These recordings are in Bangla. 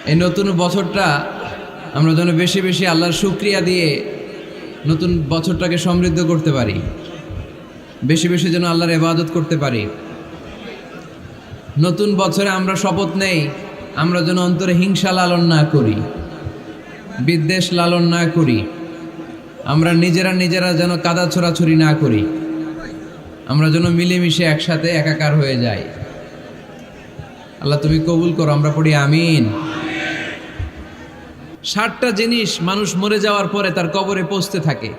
এই নতুন বছরটা আমরা যেন বেশি বেশি আল্লাহর শুকরিয়া দিয়ে নতুন বছরটাকে সমৃদ্ধ করতে পারি, বেশি বেশি যেন আল্লাহর ইবাদত করতে পারি। নতুন বছরে আমরা শপথ নেই, আমরা যেন অন্তরে হিংসা লালন না করি, বিদ্বেষ লালন না করি, আমরা নিজেরা যেন কাদা ছোড়াছুরি না করি, আমরা যেন মিলেমিশে একসাথে একাকার হয়ে যাই। আল্লাহ তুমি কবুল করো, আমরা পড়ি আমিন। 60টা জিনিস মানুষ মরে যাওয়ার পরে তার কবরে পৌঁছতে থাকে।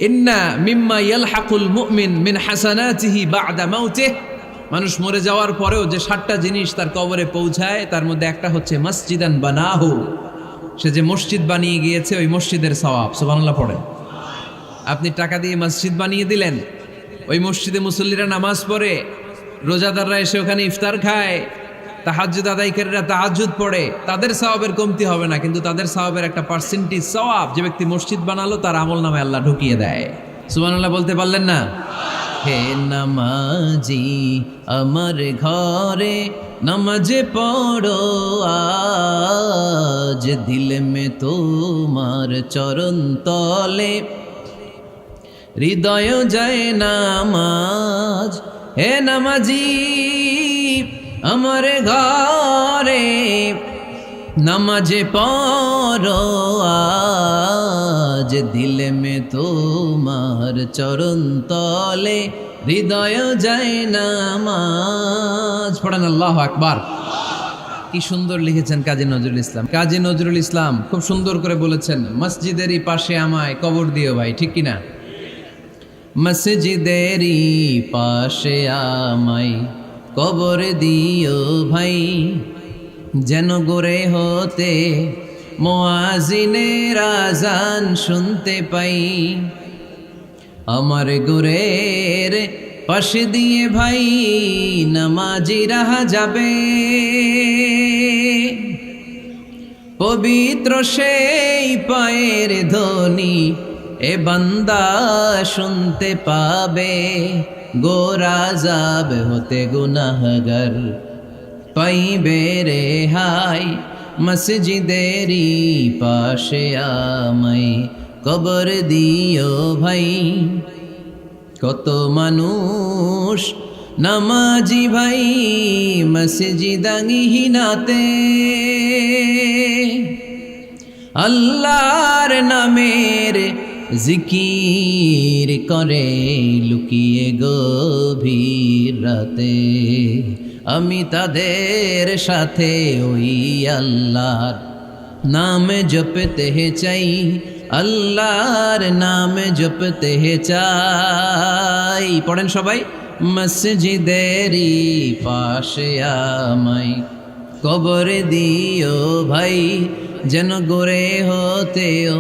ইন্না মিম্মা ইয়ালহাকুল মুমিন মিন হাসানাতিহি বা'দা মাউতিহি, মানুষ মরে যাওয়ার পরেও যে 60টা জিনিস তার কবরে পৌঁছায় তার মধ্যে একটা হচ্ছে মসজিদান বানাহু, সে যে মসজিদ বানিয়ে গিয়েছে ওই মসজিদের সওয়াব। সুবহানাল্লাহ পড়েন। আপনি টাকা দিয়ে মসজিদ বানিয়ে দিলেন, ওই মসজিদে মুসল্লিরা নামাজ পড়ে, রোজাদাররা এসে ওখানে ইফতার খায়, তাহাজ্জুদ আদায়কারীরা তাহাজ্জুদ পড়ে, তাদের সওয়াবের কমতি হবে না, কিন্তু তাদের সওয়াবের একটা পার্সেন্টেজ সওয়াব যে ব্যক্তি মসজিদ বানালো তার আমল নামে আল্লাহ ঢুকিয়ে দেয়। সুবহানাল্লাহ বলতে পারলেন না? হে নামাজি আমার ঘরে নামাজ পড়ো আজ, দিল মে তোমার চরণ তলে হৃদয় যায় নামাজ। হে নামাজি আমার ঘরে নামাজ পড়ো আজ, দিল মে তোমার চরণ তলে হৃদয় যায় নামাজ। পড়েন আল্লাহু আকবার। কি সুন্দর লিখেছেন কাজী নজরুল ইসলাম। কাজী নজরুল ইসলাম খুব সুন্দর করে বলেছেন, মসজিদেরই পাশে আমায় কবর দিও ভাই, ঠিক কিনা? মসজিদেরই পাশে আমায় কবর দিও ভাই, যেন গোরে হতে মুয়াজ্জিনের আযান শুনতে পাই। আমার গোরের পাশে দিয়ে ভাই নামাজিরা যাবে, পবিত্র সেই পায়ের ধ্বনি এ বান্দা শুনতে পাবে। গোরা যাব হতে গুনাহগার পাইবে রেহাই, মসজিদেরই পাশে আমায় কবর দিও ভাই। কত মানুষ নামাজি ভাই মসজিদাঙ্গিহীনাতে, আল্লাহর নামের জিকির করে লুকিয়ে গভীর রাতে। আমি তাদের সাথে ওই আল্লাহর নাম জপতে চাই, আল্লাহর নাম জপতে চাই। পড়েন সবাই, মসজিদেরই পাশে আমায় কবর দিও ভাই, যেন গোরে হতেও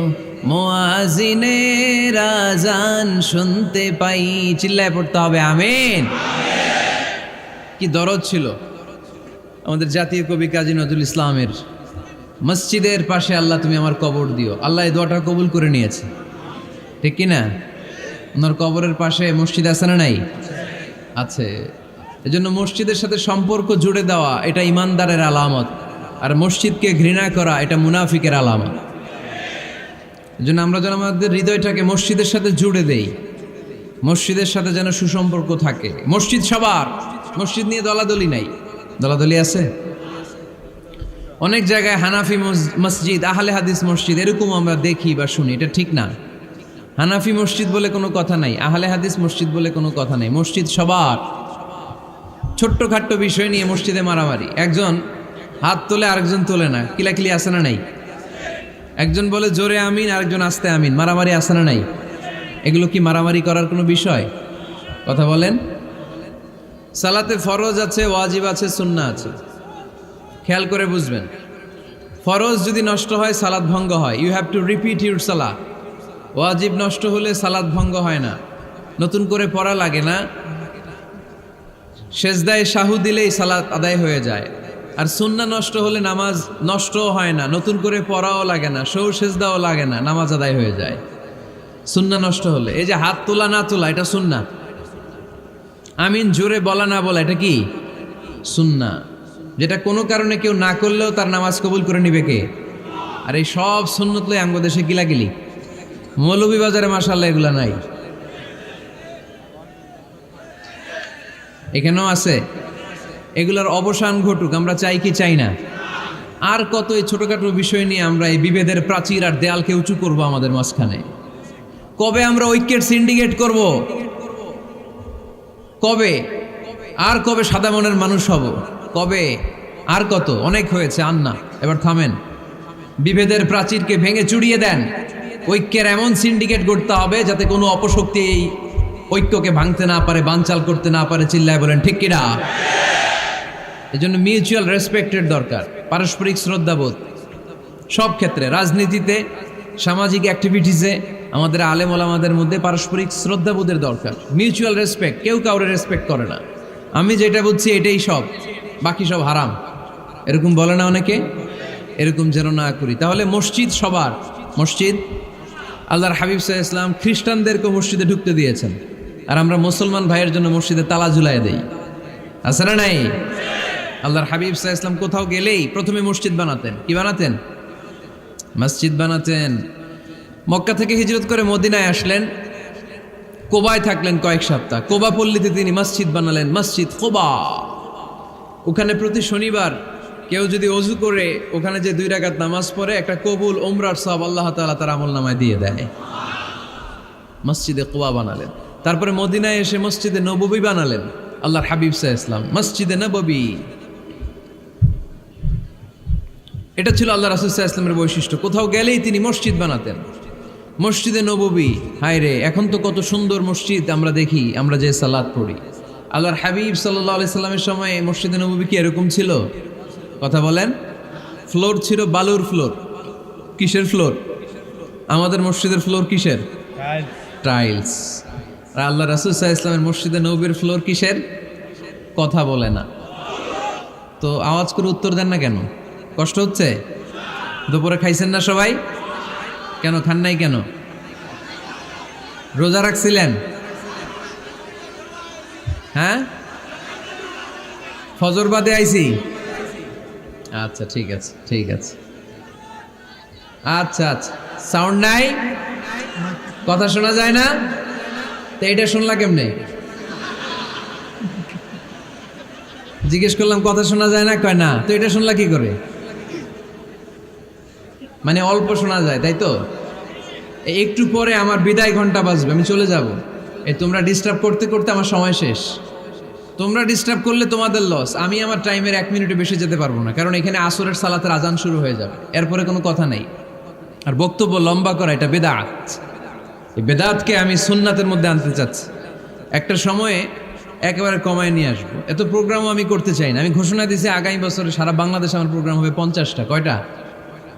মুয়াজ্জিনের আযান শুনতে পাই। চিল্লায় পড়তে হবে আমিন। কি দরদ ছিল আমাদের জাতীয় কবি কাজী নজরুল ইসলামের, মসজিদের পাশে আল্লাহ তুমি আমার কবর দিও। আল্লাহ এই দোয়াটা কবুল করে নিয়েছে, ঠিক কিনা? ওনার কবরের পাশে মসজিদ আছে না নাই? আছে। এজন্য মসজিদের সাথে সম্পর্ক জুড়ে দেওয়া এটা ইমানদারের আলামত, আর মসজিদকে ঘৃণা করা এটা মুনাফিকের আলামত। এজন্য আমরা যেন আমাদের হৃদয়টাকে মসজিদের সাথে জুড়ে দেই, মসজিদের সাথে যেন সুসম্পর্ক থাকে। মসজিদ সবার, মসজিদ নিয়ে দলাদলি নাই। দলাদলি আছে অনেক জায়গায়, হানাফি মসজিদ, আহলে হাদিস মসজিদ এরকম আমরা দেখি বা শুনি, এটা ঠিক না। হানাফি মসজিদ বলে কোনো কথা নাই, আহলে হাদিস মসজিদ বলে কোনো কথা নাই। মসজিদ সবার। ছোট্টখাট্ট বিষয় নিয়ে মসজিদে মারামারি, একজন হাত তোলে আরেকজন তোলে না, কিলাকিলি আছে না নাই? একজন বলে জোরে আমিন, আরেকজন আস্তে আমিন, মারামারি আছে না নাই? এগুলো কি মারামারি করার কোনো বিষয়? কথা বলেন। সালাতে ফরজ আছে, ওয়াজিব আছে, সুন্নাহ আছে। খেয়াল করে বুঝবেন, ফরজ যদি নষ্ট হয় সালাত ভঙ্গ হয়, you have to repeat your salah. ওয়াজিব নষ্ট হলে সালাত ভঙ্গ হয় না, নতুন করে পড়া লাগে না, সেজদায় শাহু দিলেই সালাত আদায় হয়ে যায়। আর সুন্নাহ নষ্ট হলে নামাজ নষ্টও হয় না, নতুন করে পড়াও লাগে না, সৌ সেজদাও লাগে না, নামাজ আদায় হয়ে যায় সুন্নাহ নষ্ট হলে। এই যে হাত তোলা না তোলা এটা সুন্নাহ, আমিন জোরে বলা না বলা এটা কি সুন্নাহ। যেটা কোনো কারণে কেউ না করলেও তার নামাজ কবুল করে নিবে কে? আর এই সব সুন্নত লই আমগো দেশে গিলাগিলি। মৌলভীবাজারে মাশাআল্লাহ এগুলা নাই, এখানেও আছে। এগুলার অবসান ঘটুক, আমরা চাই কি চাই না? আর কত এই ছোটখাটো বিষয় নিয়ে আমরা এই বিভেদের প্রাচীর আর দেয়ালকে উঁচু করব আমাদের মাঝখানে? কবে আমরা ঐক্যের সিন্ডিকেট করব? কবে? আর কবে সাদা মনের মানুষ হব? কবে? আর কত? অনেক হয়েছে, আর না, এবার থামেন। বিভেদের প্রাচীরকে ভেঙে চুড়িয়ে দেন। ঐক্যের এমন সিন্ডিকেট গড়তে হবে যাতে কোনো অপশক্তি এই ঐক্যকে ভাঙতে না পারে, বানচাল করতে না পারে। চিল্লায় বলেন ঠিক কিনা? এজন্য মিউচুয়াল রেসপেক্টের দরকার, পারস্পরিক শ্রদ্ধাবোধ সব ক্ষেত্রে, রাজনীতিতে, সামাজিক অ্যাক্টিভিটিসে আমাদের আলেম ওলামাদের মধ্যে পারস্পরিক শ্রদ্ধাবোধের দরকার, মিউচুয়াল রেসপেক্ট। কেউ কাউরে রেসপেক্ট করে না, আমি যেটা বুঝছি এটাই সব, বাকি সব হারাম, এরকম বলে না অনেকে? এরকম যেন না করি। তাহলে মসজিদ সবার, মসজিদ আল্লাহর হাবিব সাল্লাল্লাহু আলাইহি ওয়াসাল্লাম খ্রিস্টানদেরকে মসজিদে ঢুকতে দিয়েছেন, আর আমরা মুসলমান ভাইয়ের জন্য মসজিদে তালা ঝুলাই দেই, আছে না নাই? আল্লাহর হাবিব সাল্লাল্লাহু আলাইহি ওয়াসাল্লাম কোথাও গেলেই প্রথমে মসজিদ বানাতেন। কি বানাতেন? মসজিদ বানাতেন। মক্কা থেকে হিজরত করে মদিনায় আসলেন, কোবায় থাকলেন কয়েক সপ্তাহ। কোবা পল্লীতে তিনি মসজিদ বানালেন, মসজিদ কোবা। ওখানে প্রতি শনিবার কেউ যদি অজু করে ওখানে যে 2 রাকাত নামাজ পড়ে, একটা কবুল উমরার সওয়াব আল্লাহ তাআলা তার আমলনামায় দিয়ে দেয়। মসজিদে কোবা বানালেন। তারপরে মদিনায় এসে মসজিদে নববী বানালেন আল্লাহর হাবিব সাল্লাল্লাহু আলাইহি ওয়াসাল্লাম, মসজিদে নববী। এটা ছিল আল্লাহ রাসূল সাল্লাল্লাহু আলাইহি ওয়াসাল্লামের বৈশিষ্ট্য। কোথাও গেলেই তিনি মসজিদ বানাতেন, মসজিদে নববী। হায় রে, এখন তো কত সুন্দর মসজিদ আমরা দেখি, আমরা যে সালাত পড়ি। আল্লাহর হাবিব সাল্লাল্লাহু আলাইহি সাল্লামের সময় মসজিদে নববী কি এরকম ছিল? কথা বলেন। ফ্লোর ছিল বালুর ফ্লোর। কিসের ফ্লোর? আমাদের মসজিদের ফ্লোর কিসের? টাইলস। আর আল্লাহ রাসূল সাল্লাল্লাহু আলাইহি ওয়াসাল্লামের মসজিদে নববীর ফ্লোর কিসের? কথা বলে না তো, আওয়াজ করে উত্তর দেন না কেন? কষ্ট হচ্ছে? দুপুরে খাইছেন না সবাই? কেন খান নাই কেন? রোজা রাখছিলেন? হ্যাঁ, ফজর বাদে আইছি। আচ্ছা ঠিক আছে, ঠিক আছে। আচ্ছা আচ্ছা, সাউন্ড নাই, কথা শোনা যায় না? তো এটা শুনলা কেমনে? জিজ্ঞেস করলাম কথা শোনা যায় না, কয় না। তো এটা শুনলা কি করে? মানে অল্প শোনা যায়, তাই তো? একটু পরে আমার বিদায় ঘন্টা বাজবে, আমি চলে যাব। এই তোমরা ডিস্টার্ব করতে করতে আমার সময় শেষ। তোমরা ডিস্টার্ব করলে তোমাদের লস। আমি আমার টাইমের 1 মিনিটে বেশি যেতে পারবো না, কারণ এখানে আসরের সালাতের আজান শুরু হয়ে যাবে, এরপরে কোনো কথা নেই। আর বক্তব্য লম্বা করা এটা বেদাত। এই বেদাতকে আমি সুন্নাতের মধ্যে আনতে চাচ্ছি। একটা সময়ে একেবারে কমায় নিয়ে আসবো। এত প্রোগ্রামও আমি করতে চাই না। আমি ঘোষণা দিয়েছি আগামী বছরে সারা বাংলাদেশে আমার প্রোগ্রাম হবে 50টা। কয়টা?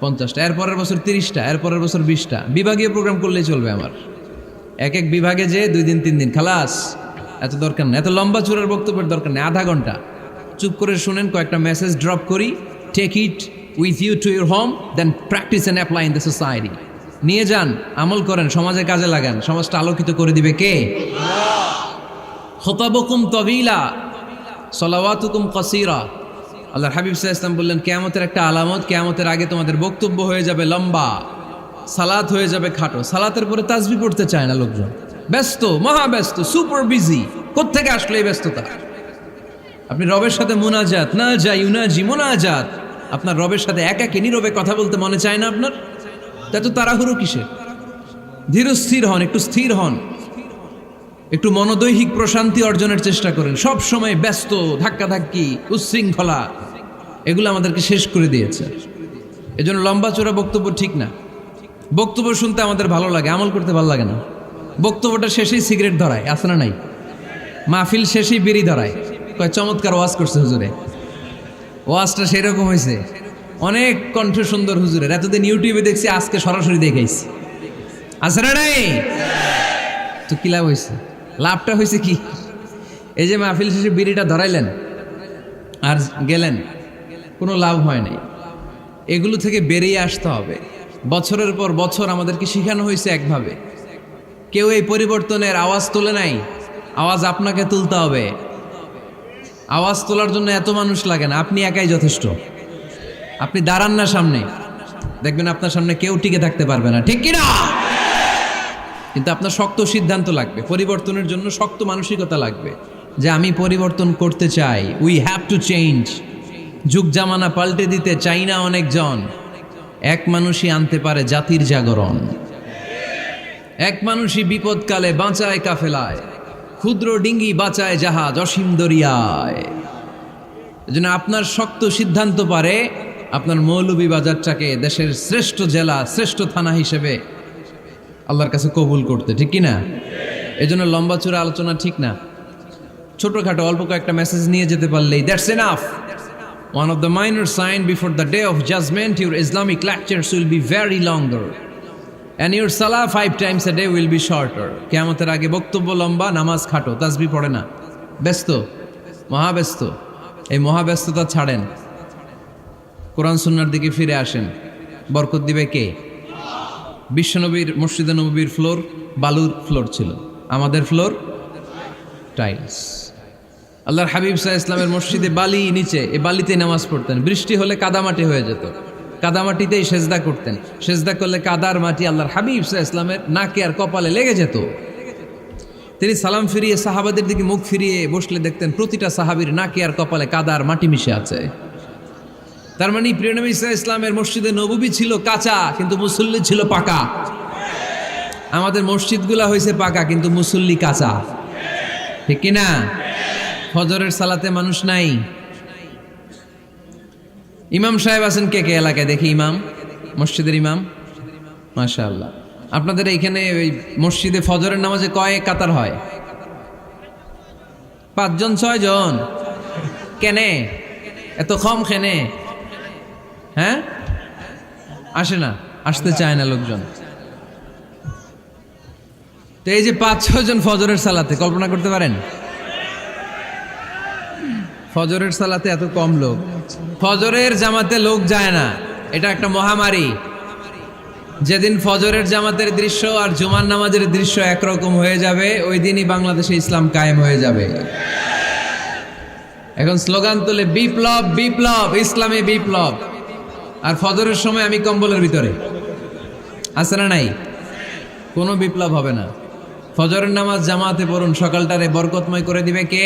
50টা। এরপরের বছর 30টা, এরপরের বছর 20টা। বিভাগীয় প্রোগ্রাম করলেই চলবে আমার। এক এক বিভাগে যে 2 দিন 3 দিন খালাস। এত দরকার নেই, এত লম্বা চূড়ার বক্তব্যের দরকার নেই। আধা ঘন্টা চুপ করে শুনেন, কয়েকটা মেসেজ ড্রপ করি, take it with you to your home, then practice and apply in the society. নিয়ে যান, আমল করেন, সমাজে কাজে লাগান। সমাজটা আলোকিত করে দিবে কে? খুতাবুকুম তাবিলা সালাওয়াতুকুম কাসীরা। আল্লাহর হাবিব সাল্লাল্লাহু আলাইহি ওয়াসাল্লাম বললেন, কিয়ামতের একটা আলামত, কিয়ামতের আগে তোমাদের বক্তব্য হয়ে যাবে লম্বা, সালাত হয়ে যাবে খাটো। সালাতের পরে তাসবিহ পড়তে চায় না লোকজন, ব্যস্ত, মহাব্যস্ত, সুপার বিজি। কোত্থেকে আসলে এই ব্যস্ততা? আপনি রবের সাথে মুনাজাত, না যাই উনাজি মুনাজাত, আপনার রবের সাথে একাকী নীরবে কথা বলতে মনে চায় না আপনার? তা তো তাড়াহুড়ো কিসের? ধীর স্থির হন, একটু স্থির হন, একটু মনোদৈহিক প্রশান্তি অর্জনের চেষ্টা করেন। সব সময় ব্যস্ত, ধাক্কাধাক্কি, উচ্ছৃঙ্খলা, এগুলো আমাদেরকে শেষ করে দিয়েছে। এজন্য লম্বা চোরা বক্তব্য ঠিক না। বক্তব্য শুনতে আমাদের ভালো লাগে, আমল করতে ভালো লাগে না। বক্তব্যটা শেষেই সিগারেট ধরায়, আছে না নাই? মাহফিল শেষেই বিড়ি ধরায়, কয় চমৎকার ওয়াজ করছে হুজুরে। ওয়াজটা সেরকম হয়েছে, অনেক কণ্ঠ সুন্দর হুজুরের। এতদিন ইউটিউবে দেখছি, আজকে সরাসরি দেখাইছি, আছে না নাই? তো কি লাভ হয়েছে? লাভটা হয়েছে কি? এই যে মাহফিল শেষে বিড়িটা ধরাইলেন আর গেলেন, কোনো লাভ হয় নাই। এগুলো থেকে বেরিয়ে আসতে হবে। বছরের পর বছর আমাদেরকে শেখানো হয়েছে একভাবে, কেউ এই পরিবর্তনের আওয়াজ তোলে নাই। আওয়াজ আপনাকে তুলতে হবে। আওয়াজ তোলার জন্য এত মানুষ লাগে না, আপনি একাই যথেষ্ট। আপনি দাঁড়ান না সামনে, দেখবেন আপনার সামনে কেউ টিকে থাকতে পারবে না, ঠিক কিনা? কিন্তু আপনার শক্ত সিদ্ধান্ত লাগবে, পরিবর্তনের জন্য শক্ত মানসিকতা লাগবে যে আমি পরিবর্তন করতে চাই। We have to change. যুগ জামানা পাল্টে দিতে চাই না অনেকজন। এক মানুষই আনতে পারে জাতির জাগরণ। এক মানুষই বিপদকালে বাঁচায় কাফেলায়, ক্ষুদ্র ডিঙ্গি বাঁচায় জাহাজ অসীম দরিয়ায়। এজন্য আপনার শক্ত সিদ্ধান্ত পারে আপনার মৌলভীবাজারটাকে দেশের শ্রেষ্ঠ জেলা, শ্রেষ্ঠ থানা হিসেবে আল্লাহর কাছে কবুল করতে, ঠিক কিনা? এজন্য লম্বা চূড়া আলোচনা ঠিক না, ছোটখাটো অল্প কয়েকটা মেসেজ নিয়ে যেতে পারলেই that's enough. One of the minor sign before the day of judgment, your Islamic lectures will be very longer and your salah 5 times a day will be shorter. কিয়ামতের আগে বক্তব্য লম্বা, নামাজ খাটো, তাসবিহ পড়ে না, ব্যস্ত, মহাব্যস্ত। এই মহাব্যস্ততা ছাড়েন, কোরআন সুন্নাহর দিকে ফিরে আসেন। বরকত দিবে কে? বিশ্বনবীর মসজিদে নববীর ফ্লোর বালুর ফ্লোর ছিল, আমাদের ফ্লোর টাইলস। আল্লাহর হাবিব সাল্লাল্লাহু আলাইহি ইসলামের মসজিদে বালি নিচে, এই বালিতে নামাজ পড়তেন। বৃষ্টি হলে কাদামাটি হয়ে যেত, কাদামাটিতেই সেজদা করতেন। সেজদা করলে কাদার মাটি আল্লাহর হাবিব সাল্লাল্লাহু আলাইহি ইসলামের নাকে আর কপালে লেগে যেত। তিনি সালাম ফিরিয়ে সাহাবাদের দিকে মুখ ফিরিয়ে বসলে দেখতেন প্রতিটা সাহাবীর নাকে আর কপালে কাদার মাটি মিশে আছে। তার মানে প্রিয় নবী সাল্লাল্লাহু আলাইহি ইসলামের মসজিদে নববী ছিল কাঁচা, কিন্তু মুসল্লি ছিল পাকা। আমাদের মসজিদগুলা হয়েছে পাকা, কিন্তু মুসল্লি কাঁচা, ঠিক কিনা? ফজরের সালাতে মানুষ নাই। ইমাম সাহেব আছেন কে কে এলাকায়? দেখি ইমাম, মসজিদের ইমাম, মাশাআল্লাহ। আপনাদের এইখানে ওই মসজিদে ফজরের নামাজে কয় কাতার হয়? 5 জন 6 জন? কেনে এত কম? কেনে? হ্যাঁ, আসে না, আসতে চায় না লোকজন। তো এই যে 5-6 জন ফজরের সালাতে, কল্পনা করতে পারেন ফজরের সালাতে এত কম লোক। ফজরের জামাতে লোক যায় না, এটা একটা মহামারী। যেদিন ফজরের জামাতের দৃশ্য আর জুমার নামাজের দৃশ্য একরকম হয়ে যাবে, ওই দিনই বাংলাদেশে ইসলাম কায়েম হয়ে যাবে। এখন স্লোগান তোলে বিপ্লব বিপ্লব, ইসলামী বিপ্লব। আর ফজরের সময় আমি কম্বলের ভিতরে, আছে না নাই? কোনো বিপ্লব হবে না। ফজরের নামাজ জামাতে পড়ুন, সকালটারে বরকতময় করে দিবে কে?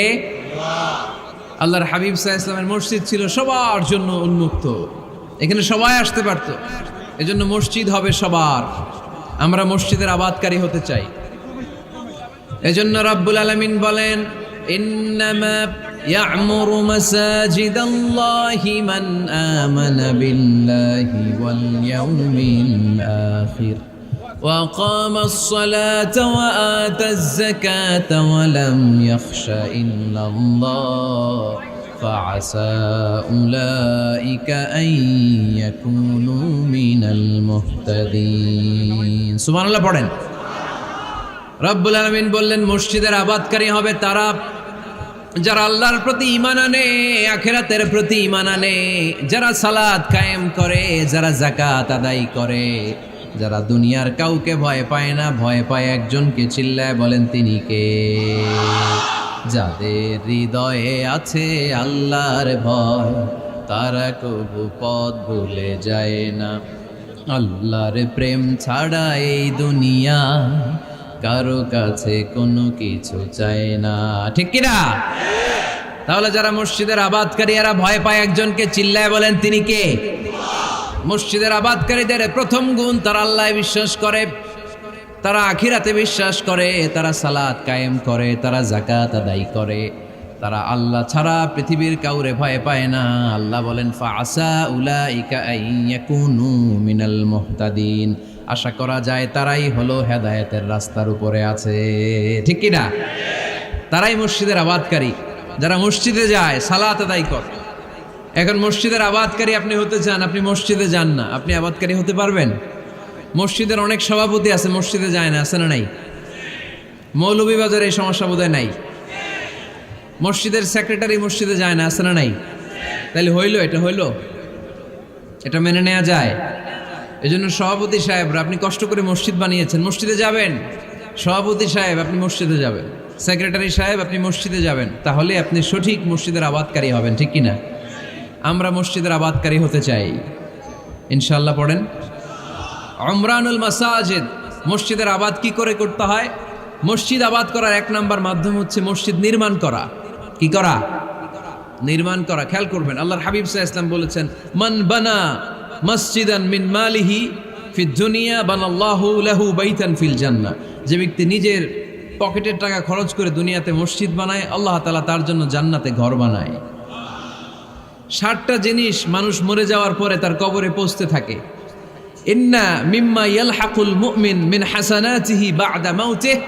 আল্লাহর হাবিব সাল্লাল্লাহু আলাইহি ওয়াসাল্লামের মসজিদ ছিল সবার জন্য উন্মুক্ত, এখানে সবাই আসতে পারত। এজন্য মসজিদ হবে সবার। আমরা মসজিদের আবাদকারী হতে চাই। এজন্য রাব্বুল আলামিন বলেন, ইন্নামা ইয়া'মুরু মাসাজিদাল্লাহি মান আমানা বিল্লাহি ওয়াল ইয়াউমিল আখির وأقام الصلاة وآتى الزكاة ولم يخش إلا الله فعسى أولئك أن يكونوا من المهتدين سبحان الله পড়েন। রব্বুল আলামিন বললেন মসজিদের আবাদকারী হবে তারা যারা আল্লাহর প্রতি ঈমান আনে, আখিরাতের প্রতি ঈমান আনে, যারা সালাত কায়েম করে, যারা যাকাত আদায় করে, যারা দুনিয়ার কাউকে ভয় পায় না, ভয় পায় একজনকে। চিল্লায় বলেন তিনি কে? যাদের হৃদয়ে আছে আল্লাহর ভয়, তারা কবু পথ ভুলে যায় না। আল্লাহর প্রেম ছাড়া এই দুনিয়া কারো কাছে কোনো কিছু চায় না, ঠিক কিনা? তাহলে যারা মসজিদের আবাদকারী এরা ভয় পায় একজনকে, চিল্লায় বলেন তিনি কে? মসজিদের আবাদকারীদের প্রথম গুণ, তারা আল্লাহয় বিশ্বাস করে, তারা আখিরাতে বিশ্বাস করে, তারা সালাত কায়েম করে, তারা যাকাত আদায় করে, তারা আল্লাহ ছাড়া পৃথিবীর কাউরে ভয় পায় না। আল্লাহ বলেন ফাআসা উলাইকা আইয়াকুনু মিনাল মুহতাদিন, আশা করা যায় তারাই হলো হেদায়েতের রাস্তার উপরে আছে, ঠিক কি না? তারাই মসজিদের আবাদকারী, যারা মসজিদে যায়, সালাত আদায় করে। এখন মসজিদের আবাদকারী আপনি হতে চান, আপনি মসজিদে যান না, আপনি আবাদকারী হতে পারবেন? মসজিদের অনেক সভাপতি আছে মসজিদে যায় না, আছে না নাই? মৌলভীবাজারে এই সমস্যা বোধহয় নাই। মসজিদের সেক্রেটারি মসজিদে যায় না, আছে না নাই? তাহলে হইল, এটা হইল, এটা মেনে নেওয়া যায়? এজন্য সভাপতি সাহেবরা, আপনি কষ্ট করে মসজিদ বানিয়েছেন, মসজিদে যাবেন। সভাপতি সাহেব আপনি মসজিদে যাবেন, সেক্রেটারি সাহেব, আপনি মসজিদে যাবেন, তাহলে আপনি সঠিক মসজিদের আবাদকারী হবেন, ঠিক কিনা? আমরা মসজিদের আবাদকারী হতে চাই, ইনশাআল্লাহ পড়েন। উমরানুল মাসাজিদ, মসজিদের আবাদ কি করে করতে হয়? মসজিদ আবাদ করার এক নাম্বার মাধ্যম হচ্ছে মসজিদ নির্মাণ করা। কি করা? নির্মাণ করা। খেয়াল করবেন, আল্লাহর হাবিব সাল্লাল্লাহু আলাইহি ওয়াসাল্লাম বলেছেন, মান বানা মসজিদান মিন মালিহি ফিদ দুনিয়া বানাল্লাহু লাহু বাইতান ফিল জান্নাহ। যে ব্যক্তি নিজের পকেটের টাকা খরচ করে দুনিয়াতে মসজিদ বানায়, আল্লাহ তাআলা তার জন্য জান্নাতে ঘর বানায়। 60টা জিনিস মানুষ মরে যাওয়ার পরে তার কবরে পৌঁছতে থাকে। ইন্না মিম্মা ইয়ালহাকুল মুমিন মিন হাসানাতিহি বা'দা মাউতিহি,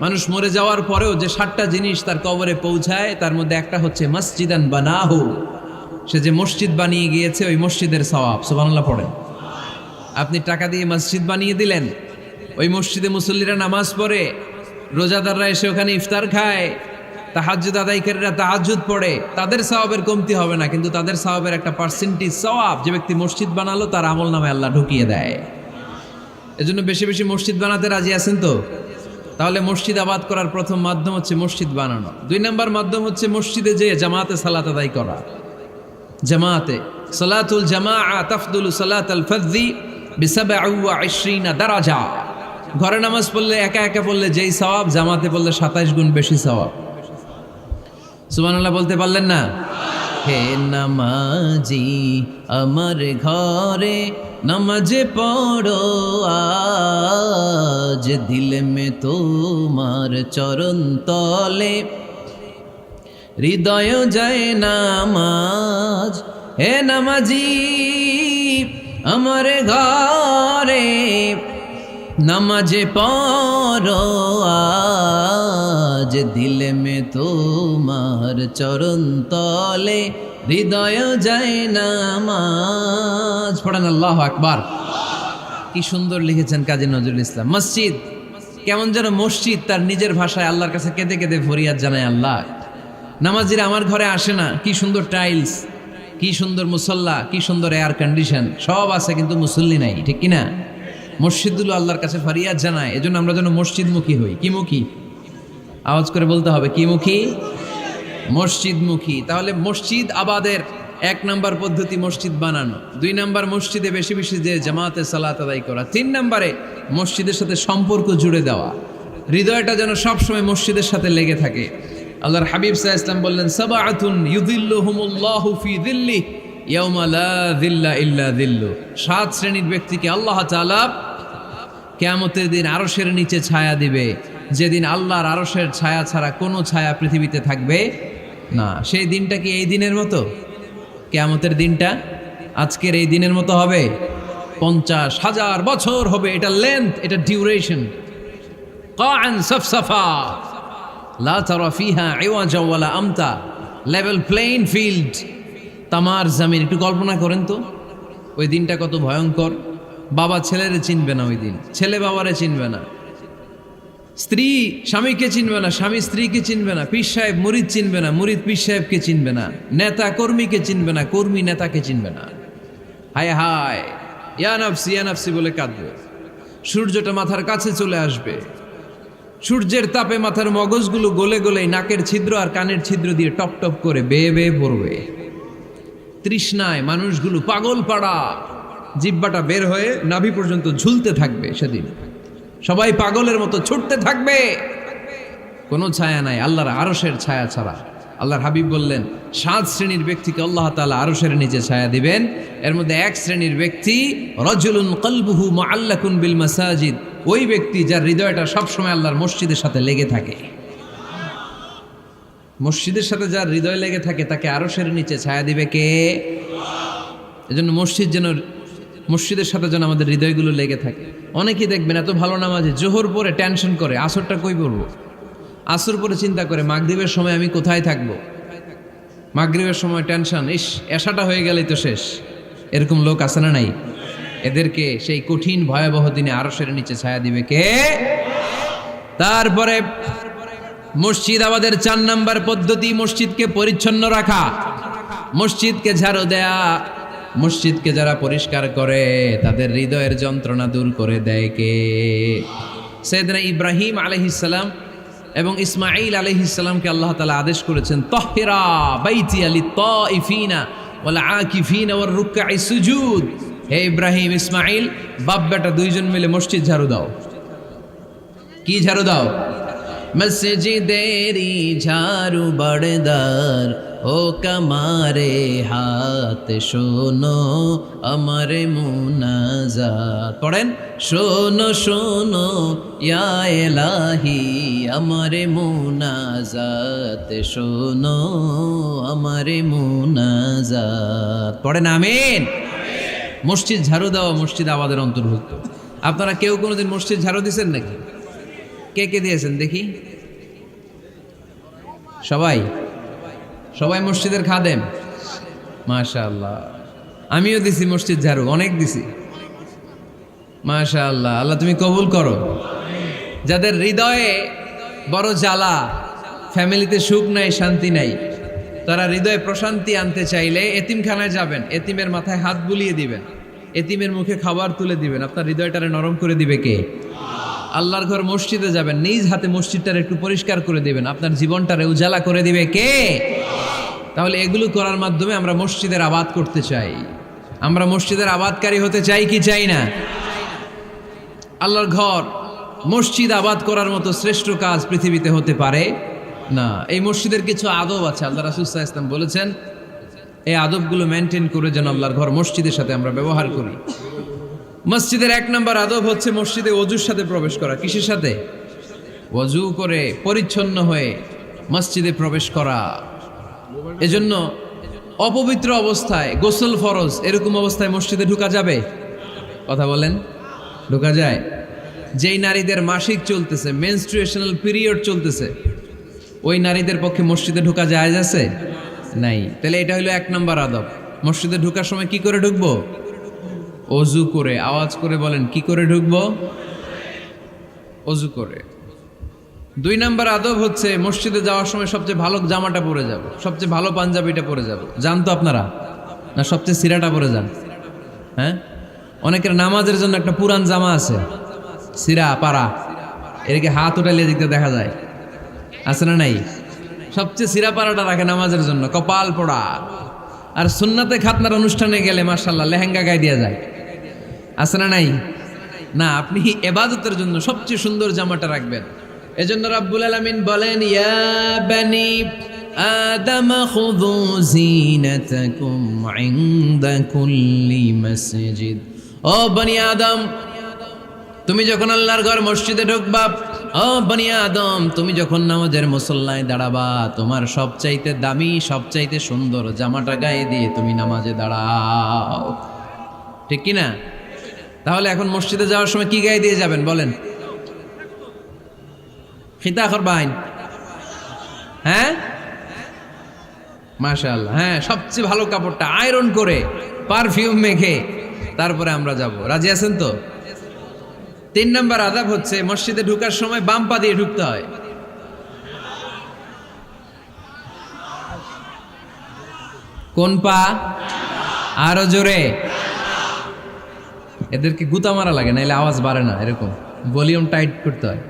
মানুষ মরে যাওয়ার পরেও যে 60টা জিনিস তার কবরে পৌঁছায়, তার মধ্যে একটা হচ্ছে মসজিদান বানাহু, সে যে মসজিদ বানিয়ে গিয়েছে ওই মসজিদের সওয়াব। সুবহানাল্লাহ পড়েন। আপনি টাকা দিয়ে মসজিদ বানিয়ে দিলেন, ওই মসজিদে মুসল্লিরা নামাজ পড়ে, রোজাদাররা এসে ওখানে ইফতার খায়, তাহাজ্জুদ আদায়কারীরা তাহাজ্জুদ পড়ে, তাদের সওয়াবের কমতি হবে না, কিন্তু তাদের সওয়াবের একটা পার্সেন্টেজ সওয়াব যে ব্যক্তি মসজিদ বানালো তার আমল নামে আল্লাহ ঢুকিয়ে দেয়। এজন্য বেশি বেশি মসজিদ বানাতে রাজি আছেন তো? তাহলে মসজিদ আবাদ করার প্রথম মাধ্যম হচ্ছে মসজিদ বানানো। 2 নাম্বার মাধ্যম হচ্ছে মসজিদে যেয়ে জামাতে সালাত আদায় করা। জামাতে সালাতুল জামাআ তাফদুলু সালাতাল ফাযযি বি27 দারাজা। ঘরে নামাজ পড়লে একা একা পড়লে যেই সওয়াব, জামাতে পড়লে 27 গুণ বেশি সওয়াব। সুবহানাল্লাহ বলতে পারলেন না? হে নামাজি আমার ঘরে নামাজে পড়ো আজ, দিলে মে তোমার চরণ তলে হৃদয় যায় নামাজ। হে নামাজি আমার ঘরে নামাজে পড়ো আজ, দিলে মে তোমার চরণ তলে হৃদয় যায় নামাজ। পড়েন আল্লাহু আকবার। কি সুন্দর লিখেছেন কাজী নজরুল ইসলাম। মসজিদ কেমন যেন মসজিদ তার নিজের ভাষায় আল্লাহর কাছে কেঁদে কেঁদে ফরিয়াদ জানায়, আল্লাহ নামাজিরা আমার ঘরে আসে না, কি সুন্দর টাইলস, কি সুন্দর মুসল্লা, কি সুন্দর এয়ার কন্ডিশন, সব আছে কিন্তু মুসল্লি নাই, ঠিক কিনা? মসজিদগুলো আল্লাহর কাছে ফরিয়াদ জানায়। এজন্য আমরা যেন মসজিদমুখী হই। কি মুখী? আওয়াজ করে বলতে হবে, কি মুখী? মসজিদমুখী। তাহলে মসজিদ আবাদের 1 নাম্বার পদ্ধতি মসজিদ বানানো। 2 নাম্বার মসজিদে বেশি বেশি যে জামাতে সালাত আদায় করা। 3 নাম্বারে মসজিদের সাথে সম্পর্ক জুড়ে দেওয়া, হৃদয়টা যেন সবসময় মসজিদের সাথে লেগে থাকে। আল্লাহর হাবিব সাল্লাল্লাহু আলাইহি ওয়াসাল্লাম বললেন, সাবআতুন ইউযিল্লুহুমুল্লাহু ফি যিল্লিহি ইয়াউমা লা যিল্লা ইল্লা যিল্লু। 7 শ্রেণীর ব্যক্তিকে আল্লাহ তাআলা কিয়ামতের দিন আরশের নিচে ছায়া দিবে, যেদিন আল্লাহর আরশের ছায়া ছাড়া কোনো ছায়া পৃথিবীতে থাকবে না। সেই দিনটা কি এই দিনের মতো? কিয়ামতের দিনটা আজকের এই দিনের মতো হবে? 50,000 বছর হবে। এটা লেন্থ, এটা ডিউরেশন। কাআন সাফসাফা লা তারা ফিহা ইওয়াজা ওয়ালা আমতা, লেভেল প্লেইং ফিল্ড, তামার জমিন। একটু কল্পনা করেন তো ওই দিনটা কত ভয়ঙ্কর। বাবা ছেলেরে চিনবে না ওই দিন, ছেলে বাবারে চিনবে না, স্ত্রী স্বামীকে চিনবে না, স্বামী স্ত্রীকে চিনবে না, পীর সাহেব মুরিদ চিনবে না, মুরিদ পীর সাহেবকে চিনবে না, নেতা কর্মীকে চিনবে না, কর্মী নেতাকে চিনবে না। হায় হায়, ইয়া নাফসি ইয়া নাফসি বলে কাঁদবে। সূর্যটা মাথার কাছে চলে আসবে, সূর্যের তাপে মাথার মগজগুলো গলে গলে নাকের ছিদ্র আর কানের ছিদ্র দিয়ে টপ টপ করে বেয়ে বেয়ে পড়বে। তৃষ্ণায় মানুষগুলো পাগল পাড়া, জিহ্বাটা বের হয়ে নাভি পর্যন্ত ঝুলতে থাকবে। সেদিন সবাই পাগলের মতো ছুটতে থাকবে, কোনো ছায়া নাই আল্লাহর আরশের ছায়া ছাড়া। আল্লাহর হাবিব বললেন 7 শ্রেণীর ব্যক্তিকে আল্লাহ তাআলা আরশের নিচে ছায়া দিবেন। এর মধ্যে 1 শ্রেণীর ব্যক্তি রাজুলুন কলবুহু মুআল্লাকুন বিল মাসাজিদ, ওই ব্যক্তি যার হৃদয়টা সবসময় আল্লাহর মসজিদের সাথে লেগে থাকে। মসজিদের সাথে যার হৃদয় লেগে থাকে তাকে আরশের নিচে ছায়া দিবে কে? এজন্য মসজিদের সাথে যেন আমাদের হৃদয়গুলো লেগে থাকে। অনেকেই দেখবেন এত ভালো নামাজে, জোহর পরে টেনশন করে আসরটা কই পড়বো, আসর পরে চিন্তা করে মাগরিবের সময় আমি কোথায় থাকবো, মাগরিবের সময় টেনশন, ইস এশাটা হয়ে গেলেই তো শেষ। এরকম লোক আছে না নাই? এদেরকে সেই কঠিন ভয়াবহ দিনে আরশের নিচে ছায়া দিবে কে? তারপরে মসজিদ আমাদের 4 নাম্বার পদ্ধতি, মসজিদকে পরিচ্ছন্ন রাখা, মসজিদকে ঝাড়ু দেয়া। মসজিদকে যারা পরিষ্কার করে তাদের হৃদয়ের যন্ত্রণা দূর করে দেয় কে? সাইয়েদনা ইব্রাহিম আলাইহিস সালাম এবং ইসমাঈল আলাইহিস সালামকে আল্লাহ তাআলা আদেশ করেছেন তাহহিরা বাইতিয়া লিত্তাইফিনা ওয়াল আকিফিনা ওয়ার রুকআই সুজুদ। হে ইব্রাহিম, ইসমাঈল, বাপ বেটা দুইজন মিলে মসজিদ ঝাড়ু দাও। কি ঝাড়ু দাও? মসজিদেরি ঝাড়ু বড়দার ও কমারে হাত শোনো আমার মুনাজাত। পড়েন, শোনো শোনো ইয়া ইলাহি আমার মুনাজাত, শোনো আমার মুনাজাত। পড়েন আমিন। মসজিদ ঝাড়ু দেওয়া মসজিদ আবাদের অন্তর্ভুক্ত। আপনারা কেউ কোনোদিন মসজিদ ঝাড়ু দিয়েছেন নাকি? কে কে দিয়েছেন দেখি? সবাই? সবাই মসজিদের খাদেম? মাশাআল্লাহ। আমিও দিছি মসজিদ ঝাড়ু, অনেক দিছি। মাশাআল্লাহ, আল্লাহ তুমি কবুল করো। যাদের হৃদয়ে বড় জ্বালা, ফ্যামিলিতে সুখ নাই, শান্তি নাই, তারা হৃদয়ে প্রশান্তি আনতে চাইলে এতিমখানায় যাবেন, এতিমের মাথায় হাত বুলিয়ে দিবেন, এতিমের মুখে খাবার তুলে দিবেন। আপনার হৃদয়টারে নরম করে দিবে কে? আল্লাহর ঘর মসজিদে যাবেন, নিজ হাতে মসজিদটারে একটু পরিষ্কার করে দিবেন, আপনার জীবনটারে উজালা করে দিবে কে? তাহলে এগুলো করার মাধ্যমে আমরা মসজিদের আবাদ করতে চাই। আমরা মসজিদের আবাদকারী হতে চাই কি চাই না? আল্লাহর ঘর মসজিদ আবাদ করার মতো শ্রেষ্ঠ কাজ পৃথিবীতে হতে পারে না। এই মসজিদের কিছু আদব আছে, আল্লাহ রাসূল সাল্লাল্লাহু আলাইহি ওয়াসাল্লাম বলেছেন এই আদবগুলো মেনটেন করে যেন আল্লাহর ঘর মসজিদের সাথে আমরা ব্যবহার করি। মসজিদের 1 নম্বর আদব হচ্ছে মসজিদে ওযুর সাথে প্রবেশ করা। কিসের সাথে? ওযু করে পরিচ্ছন্ন হয়ে মসজিদে প্রবেশ করা। এজন্য অপবিত্র অবস্থায় গোসল ফরজ, এরকম অবস্থায় মসজিদে ঢোকা যাবে? কথা বলেন, ঢোকা যায়? যেই নারীদের মাসিক চলতেছে, মেনস্ট্রুয়েশনাল পিরিয়ড চলতেছে, ওই নারীদের পক্ষে মসজিদে ঢোকা জায়েজ আছে? নাই। তাহলে এটা হলো 1 নম্বর আদব। মসজিদে ঢোকার সময় কি করে ঢুকবো? ওযু করে। আওয়াজ করে বলেন, কি করে ঢুকবো? ওযু করে। 2 নম্বর আদব হচ্ছে মসজিদে যাওয়ার সময় সবচেয়ে ভালো জামাটা পরে যাব, সবচেয়ে ভালো পাঞ্জাবিটা পরে যাব। জান তো আপনারা? না সবচেয়ে সিরাটা পরে যান? হ্যাঁ, অনেকের নামাজের জন্য একটা পুরান জামা আছে, সিরা পাড়া, এদিকে হাত উঠাইলে দিকতে দেখা যায়, আছে না নাই? সবচেয়ে সিরা পাড়াটা রাখে নামাজের জন্য, কপাল পোড়া। আর সুন্নাতে খাতনার অনুষ্ঠানে গেলে মাশাআল্লাহ লেহেঙ্গা গায়ে দেওয়া যায়, আছে না নাই? না, আপনি ইবাদতের জন্য সবচেয়ে সুন্দর জামাটা রাখবেন। এজন্য রাব্বুল আলামিন বলেন, ইয়া বানি আদম খুযু জিনাতাকুম ইনদা কুল্লি মসজিদ। ও বনি আদম, তুমি যখন আল্লাহর ঘর মসজিদে ঢুকবা, ও বনি আদম, তুমি যখন নামাজের মুসল্লায় দাঁড়াবা, তোমার সবচাইতে দামি, সবচাইতে সুন্দর জামাটা গায়ে দিয়ে তুমি নামাজে দাঁড়াও। ঠিক কি না? তাহলে এখন মসজিদে যাওয়ার সময় কি গায়ে দিয়ে যাবেন বলেন? খিতা করবাইন? হ্যাঁ, মাশাআল্লাহ। হ্যাঁ, সবচেয়ে ভালো কাপড়টা আয়রন করে পারফিউম মেখে তারপরে আমরা যাব। রাজি আছেন তো? 3 নম্বর আদব হচ্ছে মসজিদে ঢোকার সময় বাম পা দিয়ে ঢুকতে হয়। কোন পা? আরো জোরে। এদেরকে গুতা মারা লাগে, নাইলে আওয়াজ বাড়ে না। এরকম ভলিউম টাইট করতে হয়,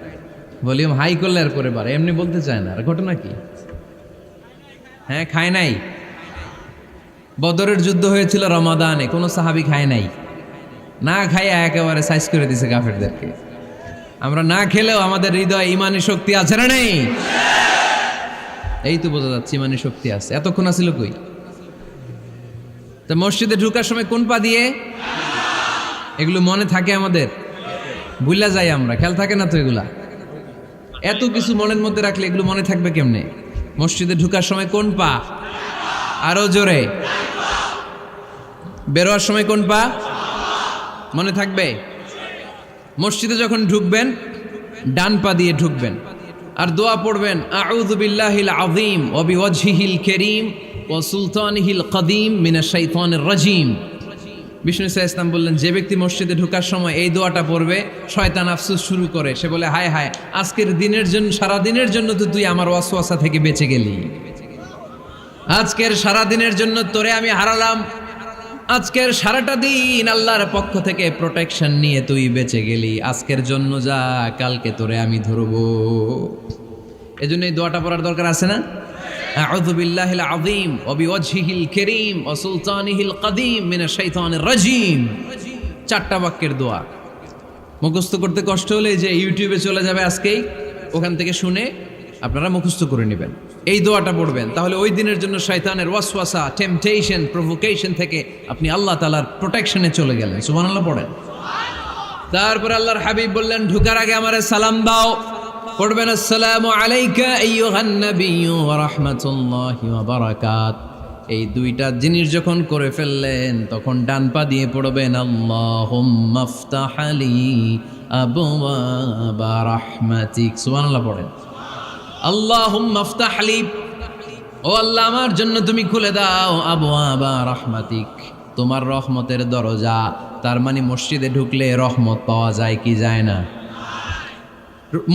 ভলিউম হাই করলে আর পরে বাড়ে। এমনি বলতে চায় না। আর ঘটনা কি? হ্যাঁ, খায় নাই। বদরের যুদ্ধ হয়েছিল রমাদানে, কোনো সাহাবী খায় নাই, না খাইয়া একেবারে সাইজ করে দিছে কাফেরদেরকে। আমরা না খেলেও আমাদের হৃদয়ে ইমানি শক্তি আছে না নেই? এই তো বোঝা যাচ্ছে ইমানি শক্তি আছে। এতক্ষণ আছিল কই? তো মসজিদে ঢোকার সময় কোন পা দিয়ে? এগুলো মনে থাকে আমাদের? ভুলা যাই আমরা, খেয়াল থাকে না তো এগুলা। এত কিছু মনের মধ্যে রাখলে এগুলো মনে থাকবে কেমনে? মসজিদে ঢোকার সময় কোন পা? আরো জোরে। বেরোয়ার সময় কোন পা? মনে থাকবে? মসজিদে যখন ঢুকবেন ডান পা দিয়ে ঢুকবেন, আর দোয়া পড়বেন, আউযু বিল্লাহিল আযীম ওয়া বিওয়াজহিল কারীম ওয়া সুলতানিহিল কদীম মিনাশ শাইতানির রাজীম। বিষ্ণু সাল্লাল্লাহু আলাইহি ওয়াসাল্লাম বললেন, যে ব্যক্তি মসজিদে ঢোকার সময় এই দোয়াটা পড়বে, শয়তান আফসোস শুরু করে। সে বলে, হায় হায়, আজকের দিনের জন্য, সারা দিনের জন্য তো তুই আমার ওয়াসওয়াসা থেকে বেঁচে গেলি। আজকের সারা দিনের জন্য তোরে আমি হারালাম, আজকের সারাটা দিন আল্লাহর পক্ষ থেকে প্রোটেকশন নিয়ে তুই বেঁচে গেলি। আজকের জন্য যা, কালকে তোরে আমি ধরবো। এজন্য এই দোয়াটা পড়ার দরকার আছে না? আউযু বিল্লাহিল আযীম ওয়া বিওয়াজহিল কারীম ওয়া সুলতানিহিল কাদীম মিনাশ শাইতানির রাজীম। 4টা বাক্যের দোয়া। মুখস্থ করতে কষ্ট হলে যে ইউটিউবে চলে যাবে আজকেই, ওখান থেকে শুনে আপনারা মুখস্থ করে নেবেন, এই দোয়াটা পড়বেন। তাহলে ওই দিনের জন্য শয়তানের ওয়াসওয়াসা, টেম্পটেশন, প্রভোকেশন থেকে আপনি আল্লাহ তাআলার প্রোটেকশনে চলে গেলেন। সুবহানাল্লাহ পড়েন। তারপর আল্লাহর হাবিব বললেন, ঢুকার আগে আমারে সালাম দাও। পড়বেন, আসসালামু আলাইকা আইয়ুহান নাবিয়্যু ওয়া রাহমাতুল্লাহি ওয়া বারাকাত। এই 2টা জিনিস যখন করে ফেললেন, তখন ডান পা দিয়ে পড়বেন, আল্লাহুম্মা আফতাহ লি আবওয়াবা রাহমাতিক। সুবহানাল্লাহ পড়েন। আল্লাহুম্মা আফতাহ লি, ও আল্লাহ আমার জন্য তুমি খুলে দাও আবওয়াবা রাহমাতিক, তোমার রহমতের দরজা। তার মানে মসজিদে ঢুকলে রহমত পাওয়া যায় কি যায় না?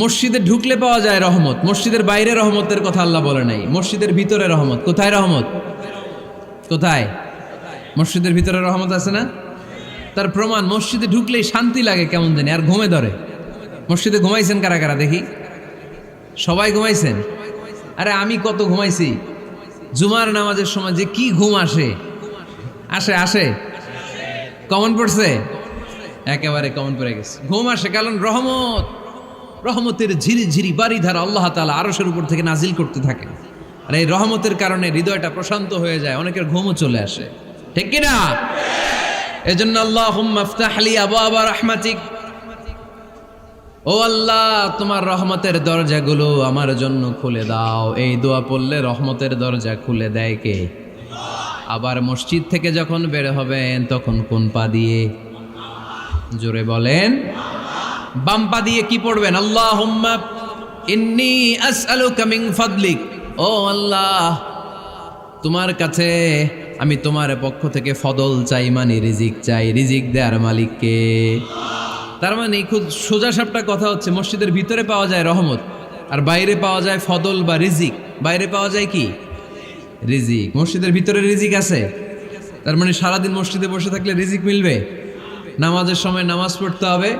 মসজিদে ঢুকলে পাওয়া যায় রহমত। মসজিদের বাইরে রহমতের কথা আল্লাহ বলে নাই, মসজিদের ভিতরে রহমত। কোথায় রহমত? কোথায়? মসজিদের ভিতরে রহমত আছে না? তার প্রমাণ, মসজিদে ঢুকলেই শান্তি লাগে কেমন জানি, আর ঘুমে ধরে। মসজিদে ঘুমাইছেন কারা কারা দেখি? সবাই ঘুমাইছেন? আরে আমি কত ঘুমাইছি। জুমার নামাজের সময় যে কি ঘুম আসে, আসে আসে কমন পড়ছে, একেবারে কমন পড়ে গেছে। ঘুম আসে কারণ রহমতের ঝিরি ঝিরি বাড়িধারা আল্লাহ তাআলা আরশের উপর থেকে নাজিল করতে থাকে, আর এই রহমতের কারণে হৃদয়টা প্রশান্ত হয়ে যায়, অনেকের ঘুমও চলে আসে, ঠিক কি না? এজন্য আল্লাহুম্মা আফতাহ লি আবওয়াবা রাহমাতিক, ও আল্লাহ তোমার রহমতের দরজাগুলো আমার জন্য খুলে দাও। এই দোয়া পড়লে রহমতের দরজা খুলে দেয় কে? আবার মসজিদ থেকে যখন বের হবেন তখন কোন পা দিয়ে? জোরে বলেন। বাম পা দিয়ে কি পড়বেন? আল্লাহুম্মা ইন্নী আসআলুকা মিন ফাদলিক, ও আল্লাহ তোমার কাছে আমি তোমার পক্ষ থেকে ফদল চাই, মানে রিজিক চাই। রিজিক দেওয়ার মালিক কে? তার মানে খুব সোজা সাপটা কথা হচ্ছে, মসজিদের ভিতরে পাওয়া যায় রহমত, আর বাইরে পাওয়া যায় ফদল বা রিজিক। বাইরে পাওয়া যায় কি? রিজিক। মসজিদের ভিতরে রিজিক আছে। তার মানে সারাদিন মসজিদে বসে থাকলে রিজিক মিলবে? নামাজের সময় নামাজ পড়তে হবে,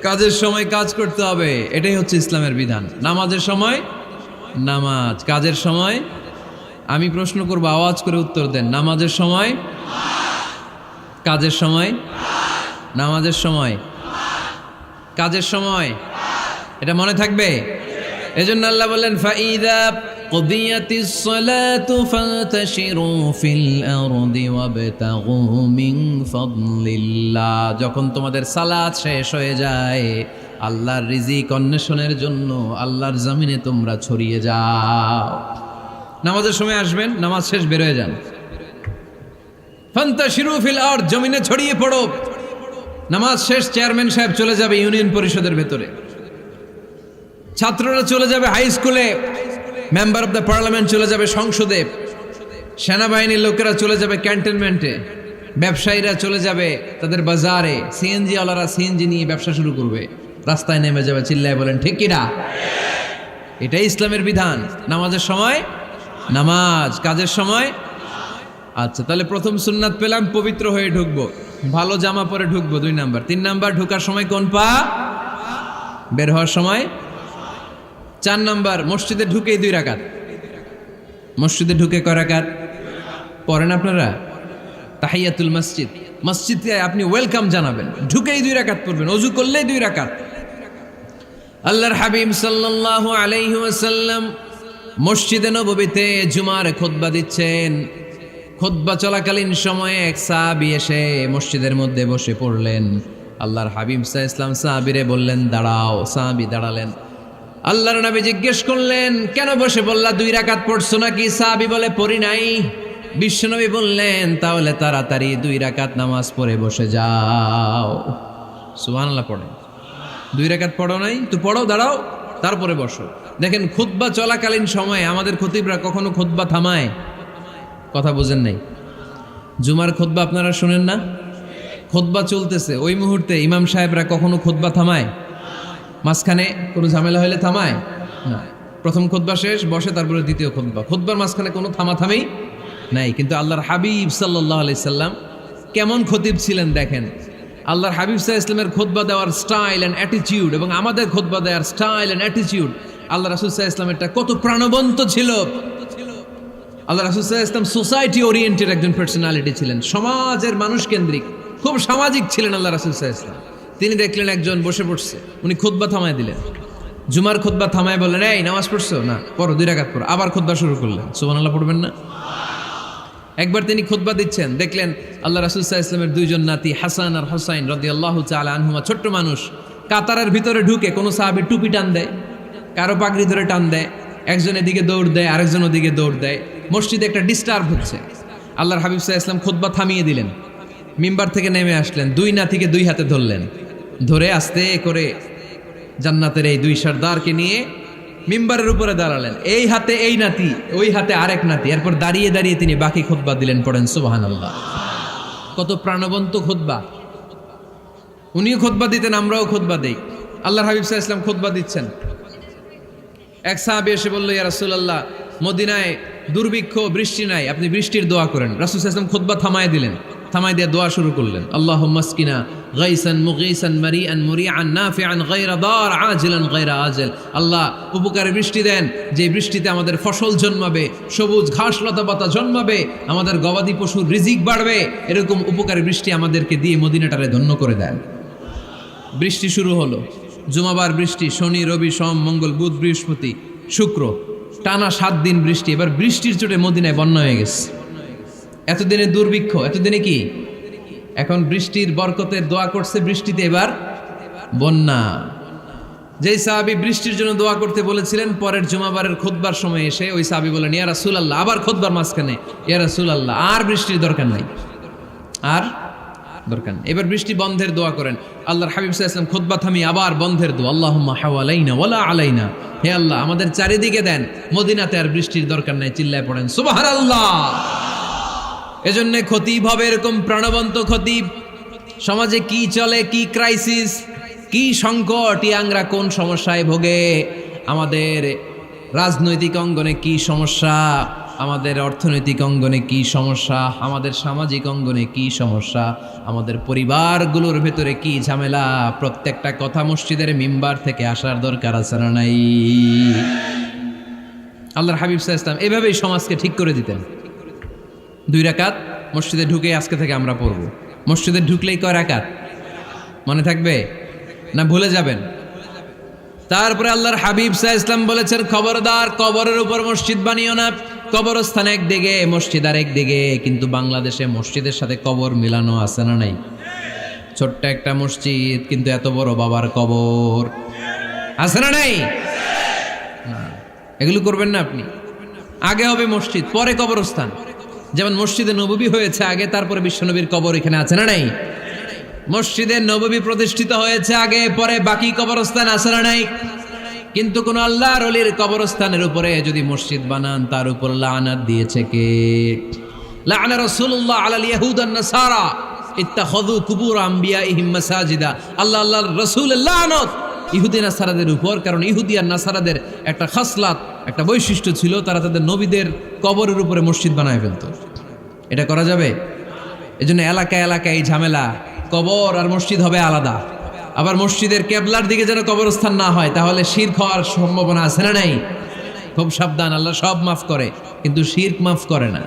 কাজের সময় কাজ করতে হবে, এটাই হচ্ছে ইসলামের বিধান। নামাজের সময় নামাজ, কাজের সময়। আমি প্রশ্ন করবো, আওয়াজ করে উত্তর দেন। নামাজের সময়, কাজের সময়, নামাজের সময়, কাজের সময়, এটা মনে থাকবে। এজন্য আল্লাহ বললেন, ফাইদা কুদিয়াতিস সালাতু ফান্তাশিরু ফিল আরদি ওয়াবতাগু মিন ফাদলিল্লাহ। যখন তোমাদের সালাত শেষ হয়ে যায়, আল্লাহর রিজিক অন্বেষণের জন্য আল্লাহর জমিনে তোমরা ছড়িয়ে যাও। নামাজের সময় আসবেন, নামাজ শেষ বের হয়ে যান। ফান্তাশিরু ফিল আরদ, জমিনে ছড়িয়ে পড়ো। নামাজ শেষ, চেয়ারম্যান সাহেব চলে যাবে ইউনিয়ন পরিষদের ভেতরে, ছাত্ররা চলে যাবে হাই স্কুলে, মেম্বার অফ দ্য পার্লামেন্ট চলে যাবে সংসদে, সেনাবাহিনীর লোকেরা চলে যাবে ক্যান্টনমেন্টে, ব্যবসায়ীরা চলে যাবে তাদের বাজারে, সিএনজি ওয়ালারা সিএনজি নিয়ে ব্যবসা শুরু করবে, রাস্তায় নেমে যাবে, চিল্লায় বলেন ঠিক কিনা? এটাই ইসলামের বিধান। নামাজের সময় নামাজ, কাজের সময়। আচ্ছা, তাহলে প্রথম সুন্নাত পেলাম, পবিত্র হয়ে ঢুকবো, ভালো জামা পরে ঢুকবো 2 নাম্বার। 3 নাম্বার, ঢুকার সময় কোন পা? বের হওয়ার সময়। 4 নাম্বার, মসজিদে ঢুকেই 2 রাকাত। মসজিদে ঢুকে কয় রাকাত পড়েন আপনারা? তাহিয়াতুল মসজিদ, মসজিদে আপনি ওয়েলকাম জানাবেন, ঢুকেই 2 রাকাত পড়বেন, ওযু করলেই 2 রাকাত। আল্লাহর হাবিব সাল্লাল্লাহু আলাইহি ওয়াসাল্লাম মসজিদে নববীতে জুমার খুতবা দিচ্ছেন। খুতবা চলাকালীন সময়ে এক সাহাবী এসে মসজিদের মধ্যে বসে পড়লেন। আল্লাহর হাবিব সাল্লাল্লাহু আলাইহি ওয়াসাল্লাম সাহাবীরে বললেন দাঁড়াও। সাহাবী দাঁড়ালেন। আল্লাহর নবী জিজ্ঞেস করলেন, কেন বসে বললা? 2 রাকাত পড়ছো নাকি? সাহাবী বলে, পড়ি নাই। বিশ্বনবী বললেন, তাহলে তাড়াতাড়ি 2 রাকাত নামাজ পড়ে বসে যাও। সুবহানাল্লাহ পড়ে। 2 রাকাত পড়ো নাই তো পড়ো, দাঁড়াও, তারপরে বসো। দেখেন, খুতবা চলাকালীন সময়ে আমাদের খতিবরা কখনো খুতবা থামায়? কথা বুঝেন নাই? জুমার খুতবা আপনারা শুনেন না? খুতবা চলতেছে, ওই মুহূর্তে ইমাম সাহেবরা কখনো খুতবা থামায়? মাঝখানে কোনো ঝামেলা হলে থামায় না। প্রথম খুতবা শেষ, বসে, তারপরে দ্বিতীয় খুতবা। খুতবার মাঝখানে কোনো থামাথামি নাই। কিন্তু আল্লাহর হাবিব সাল্লাল্লাহু আলাইহি সাল্লাম কেমন খতিব ছিলেন দেখেন। আল্লাহর হাবিব সাল্লাল্লাহু আলাইহি সাল্লামের খুতবা দেওয়ার স্টাইল অ্যান্ড অ্যাটিটিউড এবং আমাদের খুতবা দেওয়ার স্টাইল অ্যান্ড অ্যাটিটিউড আল্লাহ রাসূল সাল্লাল্লাহু আলাইহি ওয়াসাল্লামেরটা কত প্রাণবন্ত ছিল। আল্লাহ রাসূল সাল্লাল্লাহু আলাইহি ওয়াসাল্লাম সোসাইটি ওরিয়েন্টেড একজন পার্সোনালিটি ছিলেন, সমাজের মানুষ কেন্দ্রিক, খুব সামাজিক ছিলেন আল্লাহ রাসূল সাল্লাল্লাহু আলাইহি ওয়াসাল্লাম। তিনি দেখলেন একজন বসে পড়ছে, উনি খুতবা থামায় দিলেন, জুমার খুতবা থামায় বললেন, এই নামাজ পড়ছো না, পড়ো 2 রাকাত পড়ো। আবার খুতবা শুরু করলেন, সুবহানাল্লাহ পড়বেন না? একবার তিনি খুতবা দিচ্ছেন, দেখলেন আল্লাহ রাসূল সাল্লাল্লাহু আলাইহি ওয়াসাল্লামের 2 জন নাতি হাসান আর হুসাইন রাদিয়াল্লাহু তাআলা আনহুমা, ছোট্ট মানুষ, কাতারের ভিতরে ঢুকে কোন সাহাবী টুপি টান দেয়, কারো পাগড়ি ধরে টান দেয়, একজন এদিকে দৌড় দেয়, আরেকজন ওদিকে দৌড় দেয়, মসজিদে একটা ডিস্টার্ব হচ্ছে। আল্লাহর হাবিব সাল্লাল্লাহু আলাইহি ওয়াসাল্লাম খুতবা থামিয়ে দিলেন, মিম্বার থেকে নেমে আসলেন, 2 নাতিকে 2 হাতে ধরলেন, ধরে আস্তে করে জান্নাতের এই 2 সর্দারকে নিয়ে মিম্বারের উপরে দাঁড়ালেন, এই হাতে এই নাতি, ওই হাতে আরেক নাতি। এরপর দাঁড়িয়ে দাঁড়িয়ে তিনি বাকি খুতবা দিলেন, পড়েন সুবহানাল্লাহ। কত প্রাণবন্ত খুতবা! উনিও খুতবা দিতেন, আমরাও খুতবা দেই। আল্লাহর হাবিব সাল্লাল্লাহু আলাইহি ওয়াসাল্লাম খুতবা দিচ্ছেন, এক সাহাবী এসে বলল, ইয়া রাসূলুল্লাহ, মদিনায় দুর্ভিক্ষ, বৃষ্টি নাই, আপনি বৃষ্টির দোয়া করেন। রাসূল সাল্লাল্লাহু আলাইহি ওয়াসাল্লাম খুতবা থামায় দিলেন, থামায় দিয়ে দোয়া শুরু করলেন, আল্লাহুম্মা আসকিনা গাইসান মুগীসান মারিআন মুরিআন নাফিআন গায়রা দার আজিলান গায়রা আজল। আল্লাহ উপকারে বৃষ্টি দেন, যে বৃষ্টিতে আমাদের ফসল জন্মাবে, সবুজ ঘাস লতা পাতা জন্মাবে, আমাদের গবাদি পশুর রিজিক বাড়বে, এরকম উপকারী বৃষ্টি আমাদেরকে দিয়ে মদিনাটারে ধন্য করে দেন। বৃষ্টি শুরু হলো, জুমাবার বৃষ্টি, শনি রবি সোম মঙ্গল বুধ বৃহস্পতি শুক্র, টানা 7 দিন বৃষ্টি। এবার বৃষ্টির চোটে মদিনায় বন্যা হয়ে গেছে। এতদিনে দুর্ভিক্ষ, এতদিনে কি, এখন বৃষ্টির বরকতের দোয়া করছে, বৃষ্টিতে এবার বন্যা। যেই সাহাবী বৃষ্টির জন্য দোয়া করতে বলেছিলেন, পরের জুমাবারের খুতবার সময় এসে ওই সাহাবী বলেন, ইয়া রাসূলুল্লাহ, আবার খুতবার মাঝখানে, ইয়া রাসূলুল্লাহ, আর বৃষ্টির দরকার নাই, আর দরকার নেই, এবার বৃষ্টি বন্ধের দোয়া করেন। আল্লাহর হাবিব সাল্লাল্লাহু আলাইহি ওয়াসাল্লাম খুতবা থামিয়ে আবার বন্ধের দোয়া, আল্লাহুম্মা হাওয়ালাইনা ওয়ালা আলাইনা, হে আল্লাহ আমাদের চারিদিকে দেন, মদিনাতে আর বৃষ্টির দরকার নাই। চিল্লায় পড়েন সুবহানাল্লাহ। এজন্য খতিব হবে এরকম প্রাণবন্ত খতিব। সমাজে কি চলে, কি ক্রাইসিস, কি সংকট, ইয়াংরা কোন সমস্যায় ভোগে, আমাদের রাজনৈতিক অঙ্গনে কি সমস্যা, আমাদের অর্থনৈতিক অঙ্গনে কি সমস্যা, আমাদের সামাজিক অঙ্গনে কি সমস্যা, আমাদের পরিবারগুলোর ভেতরে কি ঝামেলা, প্রত্যেকটা কথা মসজিদের মিম্বার থেকে আসার দরকার আছে না নাই? আল্লাহর হাবিব সাল্লাল্লাহু আলাইহি ওয়াসাল্লাম এভাবেই সমাজকে ঠিক করে দিতেন। 2 রাকাত মসজিদে ঢুকে আজকে থেকে আমরা পড়ব। মসজিদে ঢুকলেই কয় রাকাত মনে থাকবে না ভুলে যাবেন? তারপরে আল্লাহর হাবিব সাল্লাল্লাহু আলাইহি ওয়াসাল্লাম বলেছেন, খবরদার কবরের উপর মসজিদ বানিও না। কবরস্থান একদিকে, মসজিদ আর একদিকে, কিন্তু বাংলাদেশে মসজিদের সাথে কবর মিলানো আছে না নাই? ছোট্ট একটা মসজিদ, কিন্তু এত বড় বাবার কবর আছে না নাই? এগুলো করবেন না আপনি। আগে হবে মসজিদ, পরে কবরস্থান। যেমন মসজিদে নববী হয়েছে আগে, তারপরে বিশ্বনবীর কবর এখানে আছে না নাই? মসজিদে নববী প্রতিষ্ঠিত হয়েছে আগে, পরে বাকি কবরস্থান আছে না নাই? কিন্তু কোন আল্লাহর ওলির কবরস্থানের উপরে যদি মসজিদ বানান, তার উপর লানাত দিয়েছে কে? লাআনা রাসূলুল্লাহ আলাল ইয়াহুদ ওয়ান নাসারা ইত্তাখাযু কুবুর আমবিয়াইহিম মাসাজিদা। আল্লাহর রাসূলের লানত ইহুদি নাসারাদের উপর, কারণ ইহুদি আর নাসারাদের একটা খাসলাত, একটা বৈশিষ্ট্য ছিল, তারা তাদের নবীদের কবরের উপরে মসজিদ বানায় ফেলতো। এটা করা যাবে? এজন্য এলাকায় এলাকায় এই ঝামেলা, কবর আর মসজিদ হবে আলাদা। আবার মসজিদের কেবলার দিকে যেন কবরস্থান না হয়, তাহলে শিরক হওয়ার সম্ভাবনা আছে না নাই? খুব সাবধান, আল্লাহ সব মাফ করে কিন্তু শিরক মাফ করে না,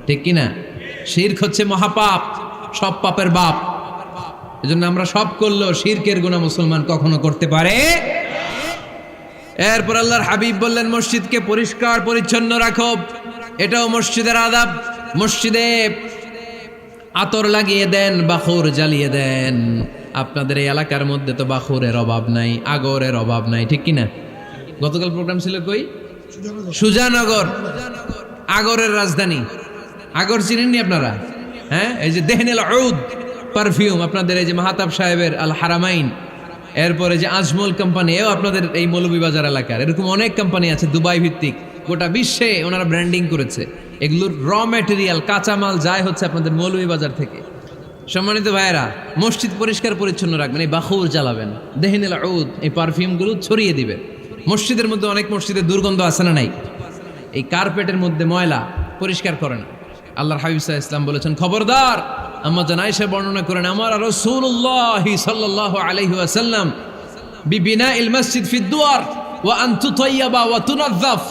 ঠিক কি না? শিরক হচ্ছে মহাপাপ, সব পাপের বাপ। এজন্য আমরা সব করলেও শিরকের গুনাহ মুসলমান কখনো করতে পারে। এরপর আল্লাহর হাবিব বললেন, মসজিদকে পরিষ্কার পরিচ্ছন্ন রাখো, এটাও মসজিদের আদাব। মসজিদে আতর লাগিয়ে দেন, বাখুর জ্বালিয়ে দেন। আপনাদের এই এলাকার মধ্যে তো বাখুরের অভাব নাই, আগরের অভাব নাই, ঠিক কিনা? গতকাল প্রোগ্রাম ছিল কই? সুজানগর, আগরের রাজধানী। আগর চিনেননি আপনারা? হ্যাঁ, এই যে দেহনেল উদ পারফিউম, আপনাদের এই যে মাহাতাব সাহেবের আল হারামাইন, এরপরে যে আজমল কোম্পানি, এও আপনাদের এই মৌলভীবাজার এলাকার। এরকম অনেক কোম্পানি আছে দুবাই ভিত্তিক, গোটা বিশ্বে ওনারা ব্র্যান্ডিং করেছে। এগুলোর র ম্যাটেরিয়াল, কাঁচামাল যায় হচ্ছে আপনাদের মৌলভীবাজার থেকে। সম্মানিত ভাইয়েরা, মসজিদ পরিষ্কার পরিচ্ছন্ন রাখবেন, এই বাখুর জ্বালাবেন, দেহনেল উদ, এই পারফিউমগুলো ছড়িয়ে দিবেন। মসজিদের মধ্যে অনেক মসজিদে দুর্গন্ধ আছে না নাই? এই কার্পেটের মধ্যে ময়লা, পরিষ্কার করেন। আল্লাহর হাবিব সাল্লাল্লাহু আলাইহি ওয়াসাল্লাম বলেছেন, খবরদার। আম্মা জান আয়েশা বর্ণনা করেন, আমার রাসূলুল্লাহ সাল্লাল্লাহু আলাইহি ওয়াসাল্লাম বিবিনাইল মসজিদ ফি দুয়ার, ওয়া আন তুতাইয়াবা ওয়া তুনাজ্জাফ,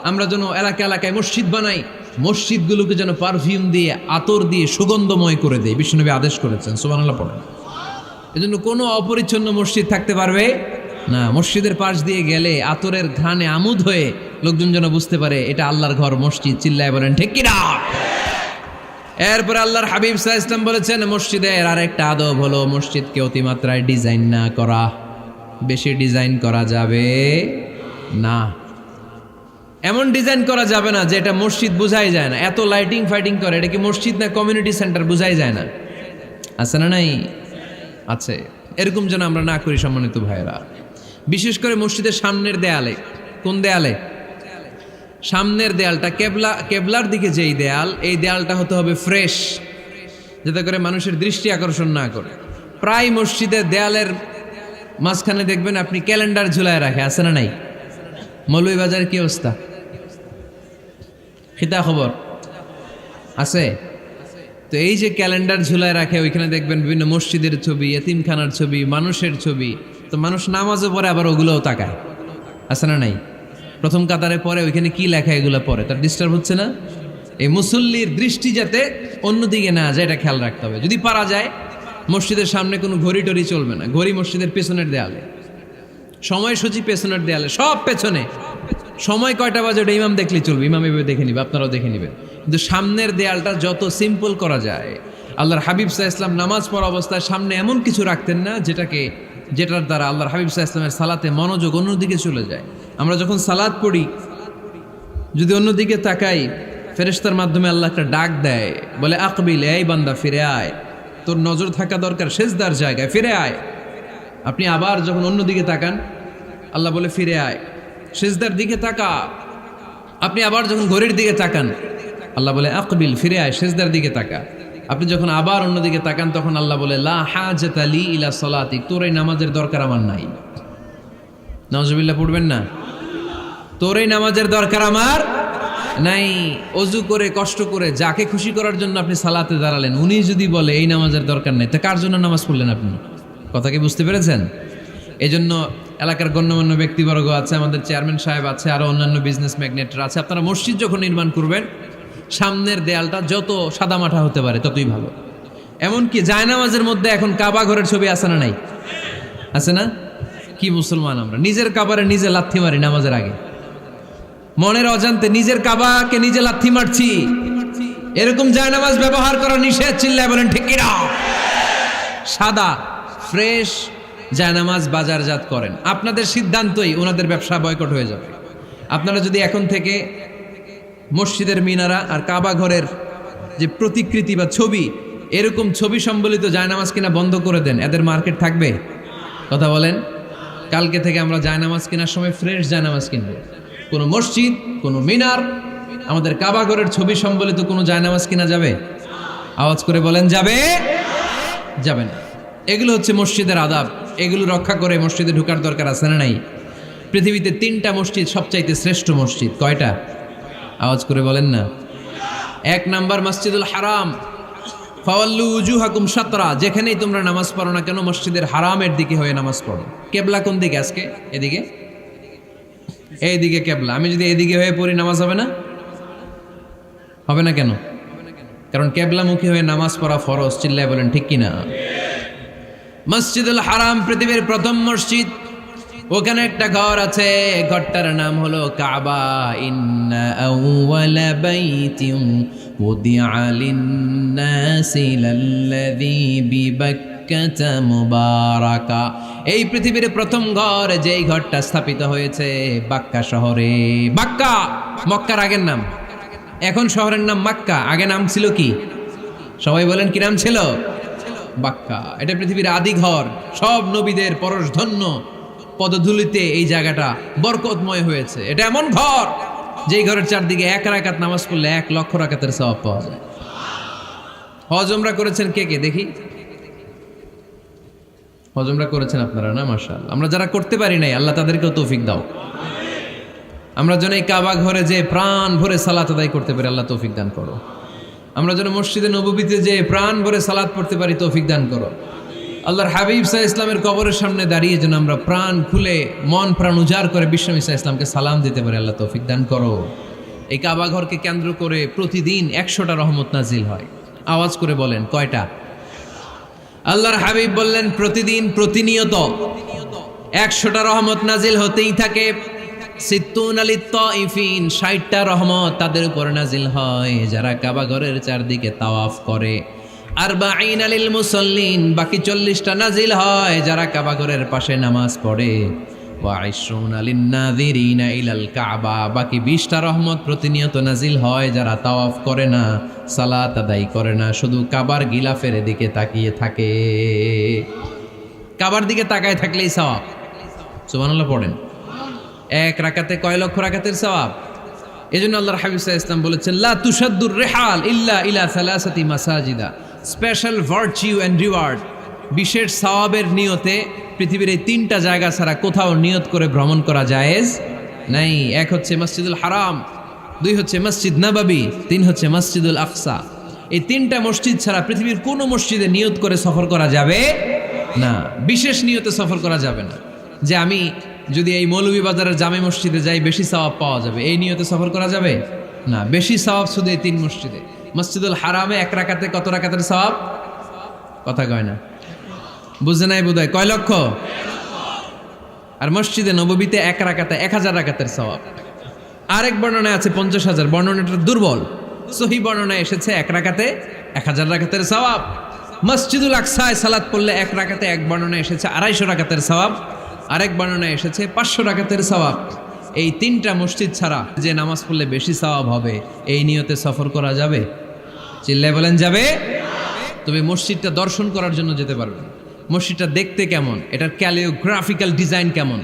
আমরা যেন এলাকা এলাকায় মসজিদ বানাই, মসজিদগুলোকে যেন পারফিউম দিয়ে আতর দিয়ে সুগন্ধময় করে দেয়। বিশ্বনবী আদেশ করেছেন, সুবহানাল্লাহ পড়েন। এজন্য কোনো অপরিচ্ছন্ন মসজিদ থাকতে পারবে না। মসজিদের পাশ দিয়ে গেলে আতরের ঘ্রাণে আমোদ হয়ে লোকজন যেন বুঝতে পারে এটা আল্লাহর ঘর, মসজিদ। চিল্লায় বলেন ঠিক কিনা? এরপরে আল্লাহর হাবিব সাল্লাল্লাহু আলাইহি ওয়াসাল্লাম বলেছেন, মসজিদের আরেকটা আদব হলো মসজিদকে অতিমাত্রায় ডিজাইন না করা। বেশি ডিজাইন করা যাবে না। এমন ডিজাইন করা যাবে না যে এটা মসজিদ বোঝাই যায় না। এত লাইটিং ফাইটিং করে, এটা কি মসজিদ না কমিউনিটি সেন্টার বোঝাই যায় না। আছে না নাই? আছে। এরকম যেন আমরা না করি সম্মানিত ভাইয়েরা। বিশেষ করে মসজিদের সামনের দেয়ালে। কোন দেয়ালে? সামনের দেয়ালটা কেবলার দিকে যেই দেয়াল, এই দেয়ালটা হতে হবে ফ্রেশ, যাতে করে মানুষের দৃষ্টি আকর্ষণ না করে। প্রায় মসজিদের দেয়ালের মাঝখানে দেখবেন আপনি ক্যালেন্ডার ঝুলায় রাখে, আছে না নাই? মৌলভীবাজারের কি অবস্থা? খিতা খবর আছে? তো এই যে ক্যালেন্ডার ঝুলায় রাখে, ওইখানে দেখবেন বিভিন্ন মসজিদের ছবি, এতিমখানার ছবি, মানুষের ছবি। তো মানুষ নামাজও পড়ে, আবার ওগুলোও তাকায়, আছে না নাই? প্রথম কাতারে পরে ওইখানে কি লেখা এগুলো পরে, তার ডিস্টার্ব হচ্ছে না? এই মুসল্লির দৃষ্টি যাতে অন্যদিকে না যায়, এটা খেয়াল রাখতে হবে। যদি পারা যায় মসজিদের সামনে কোনো ঘড়ি টড়ি চলবে না। ঘড়ি মসজিদের পেছনের দেয়ালে, সময়সূচি পেছনের দেয়ালে, সব পেছনে। সময় কয়টা বাজে ওটা ইমাম দেখলেই চলবে, ইমাম এভাবে দেখে নিবে, আপনারাও দেখে নেবেন। কিন্তু সামনের দেয়ালটা যত সিম্পল করা যায়। আল্লাহর হাবিব সাল্লাল্লাহু আলাইহি ওয়াসাল্লাম নামাজ পড়া অবস্থায় সামনে এমন কিছু রাখতেন না যেটার দ্বারা আল্লাহর হাবিব সাল্লাল্লাহু আলাইহি ওয়াসাল্লামের সালাতে মনোযোগ অন্যদিকে চলে যায়। আমরা যখন সালাত পড়ি, যদি অন্যদিকে তাকাই, ফেরেশতার মাধ্যমে আল্লাহ একটা ডাক দেয়, বলে আকবিল, এই বান্দা ফিরে আয়, তোর নজর থাকা দরকার সিজদার জায়গায়, ফিরে আয়। আপনি আবার যখন অন্যদিকে তাকান, আল্লাহ বলে ফিরে আয়, সিজদার দিকে তাকা। আপনি আবার যখন ঘড়ির দিকে তাকান, আল্লাহ বলে আকবিল, ফিরে আয়, সিজদার দিকে তাকা। আপনি যখন আবার অন্যদিকে তাকান, তখন আল্লাহ বলে লা হাজাতা লি ইলা সালাতিক, তোর এই নামাজের দরকার আমার নাই। নাউজুবিল্লাহ পড়বেন না? তোর এই নামাজের দরকার আমার নাই। অজু করে কষ্ট করে যাকে খুশি করার জন্য আপনি সালাতে দাঁড়ালেন, উনি যদি বলে এই নামাজের দরকার নেই, তা কার জন্য নামাজ পড়লেন আপনি? কথা কি বুঝতে পেরেছেন? এই জন্য এলাকার গণ্যমান্য ব্যক্তিবর্গ আছে, আমাদের চেয়ারম্যান সাহেব আছে, আরো অন্যান্য বিজনেস ম্যাগনেটরা আছে। আপনারা মসজিদ যখন নির্মাণ করবেন, সামনের দেয়ালটা যত সাদামাটা হতে পারে ততই ভালো। এমনকি জায়নামাজের মধ্যে এখন কাবা ঘরের ছবি আছে না নাই? আছে না? কি মুসলমান আমরা! নিজের কাবারে নিজে লাথি মারি নামাজের আগে, মনের অজান্তে নিজের কাবাকে নিজে লাথি মারছি। এরকম জায়নামাজ ব্যবহার করা নিষেধ। চিল্লায় বলেন ঠিক কিনা? সাদা ফ্রেশ জায়নামাজ বাজারজাত করেন, আপনাদের সিদ্ধান্তই ওনাদের ব্যবসা বয়কট হয়ে যাবে। আপনারা যদি এখন থেকে মসজিদের মিনারা আর কাবা ঘরের যে প্রতিকৃতি বা ছবি, এরকম ছবি সম্বলিত জায়নামাজ কিনা বন্ধ করে দেন, এদের মার্কেট থাকবে? কথা বলেন। কালকে থেকে আমরা জায়নামাজ কেনার সময় ফ্রেশ জায়নামাজ কিনবো। কোনো মসজিদ, কোনো মিনার, আমাদের কাবা ঘরের ছবি সম্বলিত কোনো জায়নামাজ কিনা যাবে? আওয়াজ করে বলেন, যাবে? যাবে না। এগুলো হচ্ছে মসজিদের আদাব। এগুলো রক্ষা করে মসজিদে ঢোকার দরকার আছে না নাই? পৃথিবীতে 3টা মসজিদ সবচাইতে শ্রেষ্ঠ মসজিদ। কয়টা? আওয়াজ করে বলেন না। 1 নাম্বার মসজিদুল হারাম, ফাওয়াল্লু উজুহাকুম শাতরা। যেখানেই তোমরা নামাজ পড়ো না কেন, মসজিদের হারামের দিকে হয়ে নামাজ পড়ো। কেবলা কোন দিকে আজকে? এদিকে, এইদিকে কেবলা। আমি যদি এদিকে হয়ে পড়ি, নামাজ হবে না? হবে না কেন? কারণ কেবলামুখী হয়ে নামাজ পড়া ফরজ। চিল্লায় বলেন ঠিক কিনা? মসজিদুল হারাম পৃথিবীর প্রথম মসজিদ। ওখানে একটা ঘর আছে, ঘরটার নাম হলো কাবা। ইন্না আউওয়ালা বাইতিন উদিআ লিন-নাসি লাল্লাযী বিবাক্কাতা মুবারাকা। এই পৃথিবীর প্রথম ঘর, যেই ঘরটা স্থাপিত হয়েছে বাক্কা শহরে। বাক্কা মক্কার আগের নাম, এখন শহরের নাম মক্কা। আগে নাম ছিল কি? সবাই বলেন, কি নাম ছিল? বাক্কা। এটা পৃথিবীর আদি ঘর। সব নবীদের পরশধন্য পদধূলিতে এই জায়গাটা বরকতময় হয়েছে। এটা এমন ঘর, যেই ঘরের চারদিকে 1 রাকাত নামাজ পড়লে 1 লক্ষ রাকাতের সওয়াব পাওয়া যায়। হজ উমরা করেছেন কে কে দেখি? হজ উমরা করেছেন আপনারা না? মাশাআল্লাহ। আমরা যারা করতে পারি নাই, আল্লাহ তাদেরকেও তৌফিক দাও। আমরা যেন এই কাবা ঘরে যে প্রাণ ভরে সালাত আদায় করতে পারি, আল্লাহ তৌফিক দান করো। আমরা যেন মসজিদে নববীতে যে প্রাণ ভরে সালাত পড়তে পারি, তৌফিক দান করো। আল্লাহর হাবিব সাল্লাল্লাহু আলাইহি ইসলামের কবরের সামনে দাঁড়িয়ে যেন আমরা প্রাণ খুলে মন প্রাণ উজাড় করে বিশ্বনবী সাল্লাল্লাহু আলাইহি ইসলামকে সালাম দিতে পারি। আল্লাহ তৌফিক দান করো। এই কাবা ঘরকে কেন্দ্র করে প্রতিদিন 100টা রহমত নাজিল হয়। আওয়াজ করে বলেন কয়টা? আল্লাহর হাবিব বললেন প্রতিদিন প্রতিনিয়ত 100টা রহমত নাজিল হতেই থাকে। সিত্তুন আলিত তাইফিন, 60টা রহমত তাদের উপর নাজিল হয় যারা কাবা ঘরের চারদিকে তাওয়াফ করে। আরবাঈন আলিল মুসাল্লিন, বাকি 40টা নাজিল হয় যারা কাবা ঘরের পাশে নামাজ পড়ে। ওয়া 20 আলিন নাযিরিনা ইলাল কাবা, বাকি 20টা রহমত প্রতিনিয়ত নাজিল হয় যারা তাওয়াফ করে না, সালাত আদায় করে না, শুধু কাবার গিলাফের দিকে তাকিয়ে থাকে। কাবার দিকে তাকায় থাকলেই সওয়াব। সুবহানাল্লাহ পড়েন। এক রাকাতে কয় লক্ষ রাকাতের সওয়াব। এজন্য আল্লাহর হাবিব সাল্লাল্লাহু আলাইহি ওয়াসাল্লাম বলেছেন লা তুশাদ্দুর রিহাল ইল্লা ইলা সালাসাতি মাসাজিদা, স্পেশাল ভার্চু এন্ড রিওয়ার্ড, বিশেষ সওয়াবের নিয়তে পৃথিবীর এই 3টা জায়গা ছাড়া কোথাও নিয়ত করে ভ্রমণ করা জায়েজ নাই। এক হচ্ছে মসজিদুল হারাম, 2 হচ্ছে মসজিদ নববী, 3 হচ্ছে মসজিদুল আকসা। এই 3টা মসজিদ ছাড়া পৃথিবীর কোনো মসজিদে নিয়ত করে সফর করা যাবে না। বিশেষ নিয়তে সফর করা যাবে না যে আমি যদি এই মৌলভীবাজারের জামে মসজিদে যাই বেশি সওয়াব পাওয়া যাবে, এই নিয়তে সফর করা যাবে না। বেশি সওয়াব শুধু এই 3 মসজিদে। মসজিদুল হারামে 1 রাকাতে কত রাকাতের সওয়াব? কথা কয় না, বুঝে নাই বোধহয়। কয় লক্ষ? আর মসজিদে নববীতে 1 রাকাতে 1000 রাকাতের সওয়াব। আরেক বর্ণনায় আছে 50,000, বর্ণনাটা দুর্বল। সহিহ বর্ণনায় এসেছে 1 রাকাতে 1000 রাকাতের সওয়াব। মসজিদুল আকসায় সালাত পড়লে 1 রাকাতে, এক বর্ণনায় এসেছে 250 রাকাতের সওয়াব, আরেক বর্ণনায় এসেছে 500 রাকাতের সওয়াব। এই 3টা মসজিদ ছাড়া যে নামাজ পড়লে বেশি সওয়াব হবে, এই নিয়তে সফর করা যাবে? চিল্লায় বলেন যাবে। তবে মসজিদটা দর্শন করার জন্য যেতে পারবেন। মসজিদটা দেখতে কেমন, এটার ক্যালিওগ্রাফিক্যাল ডিজাইন কেমন,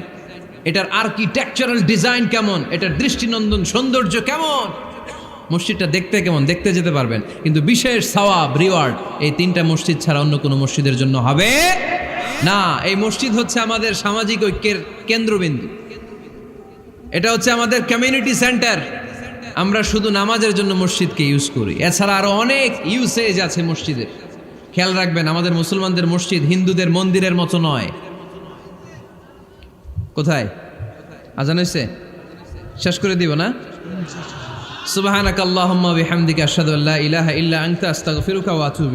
এটার আর্কিটেকচারাল ডিজাইন কেমন, এটার দৃষ্টিনন্দন সৌন্দর্য কেমন, মসজিদটা দেখতে কেমন, দেখতে যেতে পারবেন। কিন্তু বিশেষ সওয়াব রিওয়ার্ড এই 3টা মসজিদ ছাড়া অন্য কোনো মসজিদের জন্য হবে না। এই মসজিদ হচ্ছে আমাদের সামাজিক ঐক্যের কেন্দ্রবিন্দু, এটা হচ্ছে আমাদের কমিউনিটি সেন্টার। আমরা শুধু নামাজের জন্য মসজিদকে ইউজ করি, এছাড়া আরো অনেক ইউসেজ আছে মসজিদের। খেয়াল রাখবেন, আমাদের মুসলমানদের মসজিদ হিন্দুদের মন্দিরের মতো নয়। কোথায় আজান হয়েছে? শেষ করে দিব না? সুবহানাকাল্লাহুম্মা ওয়া বিহামদিকা আশহাদু আল্লা ইলাহা ইল্লা আনতা আস্তাগফিরুকা ওয়া আতুবু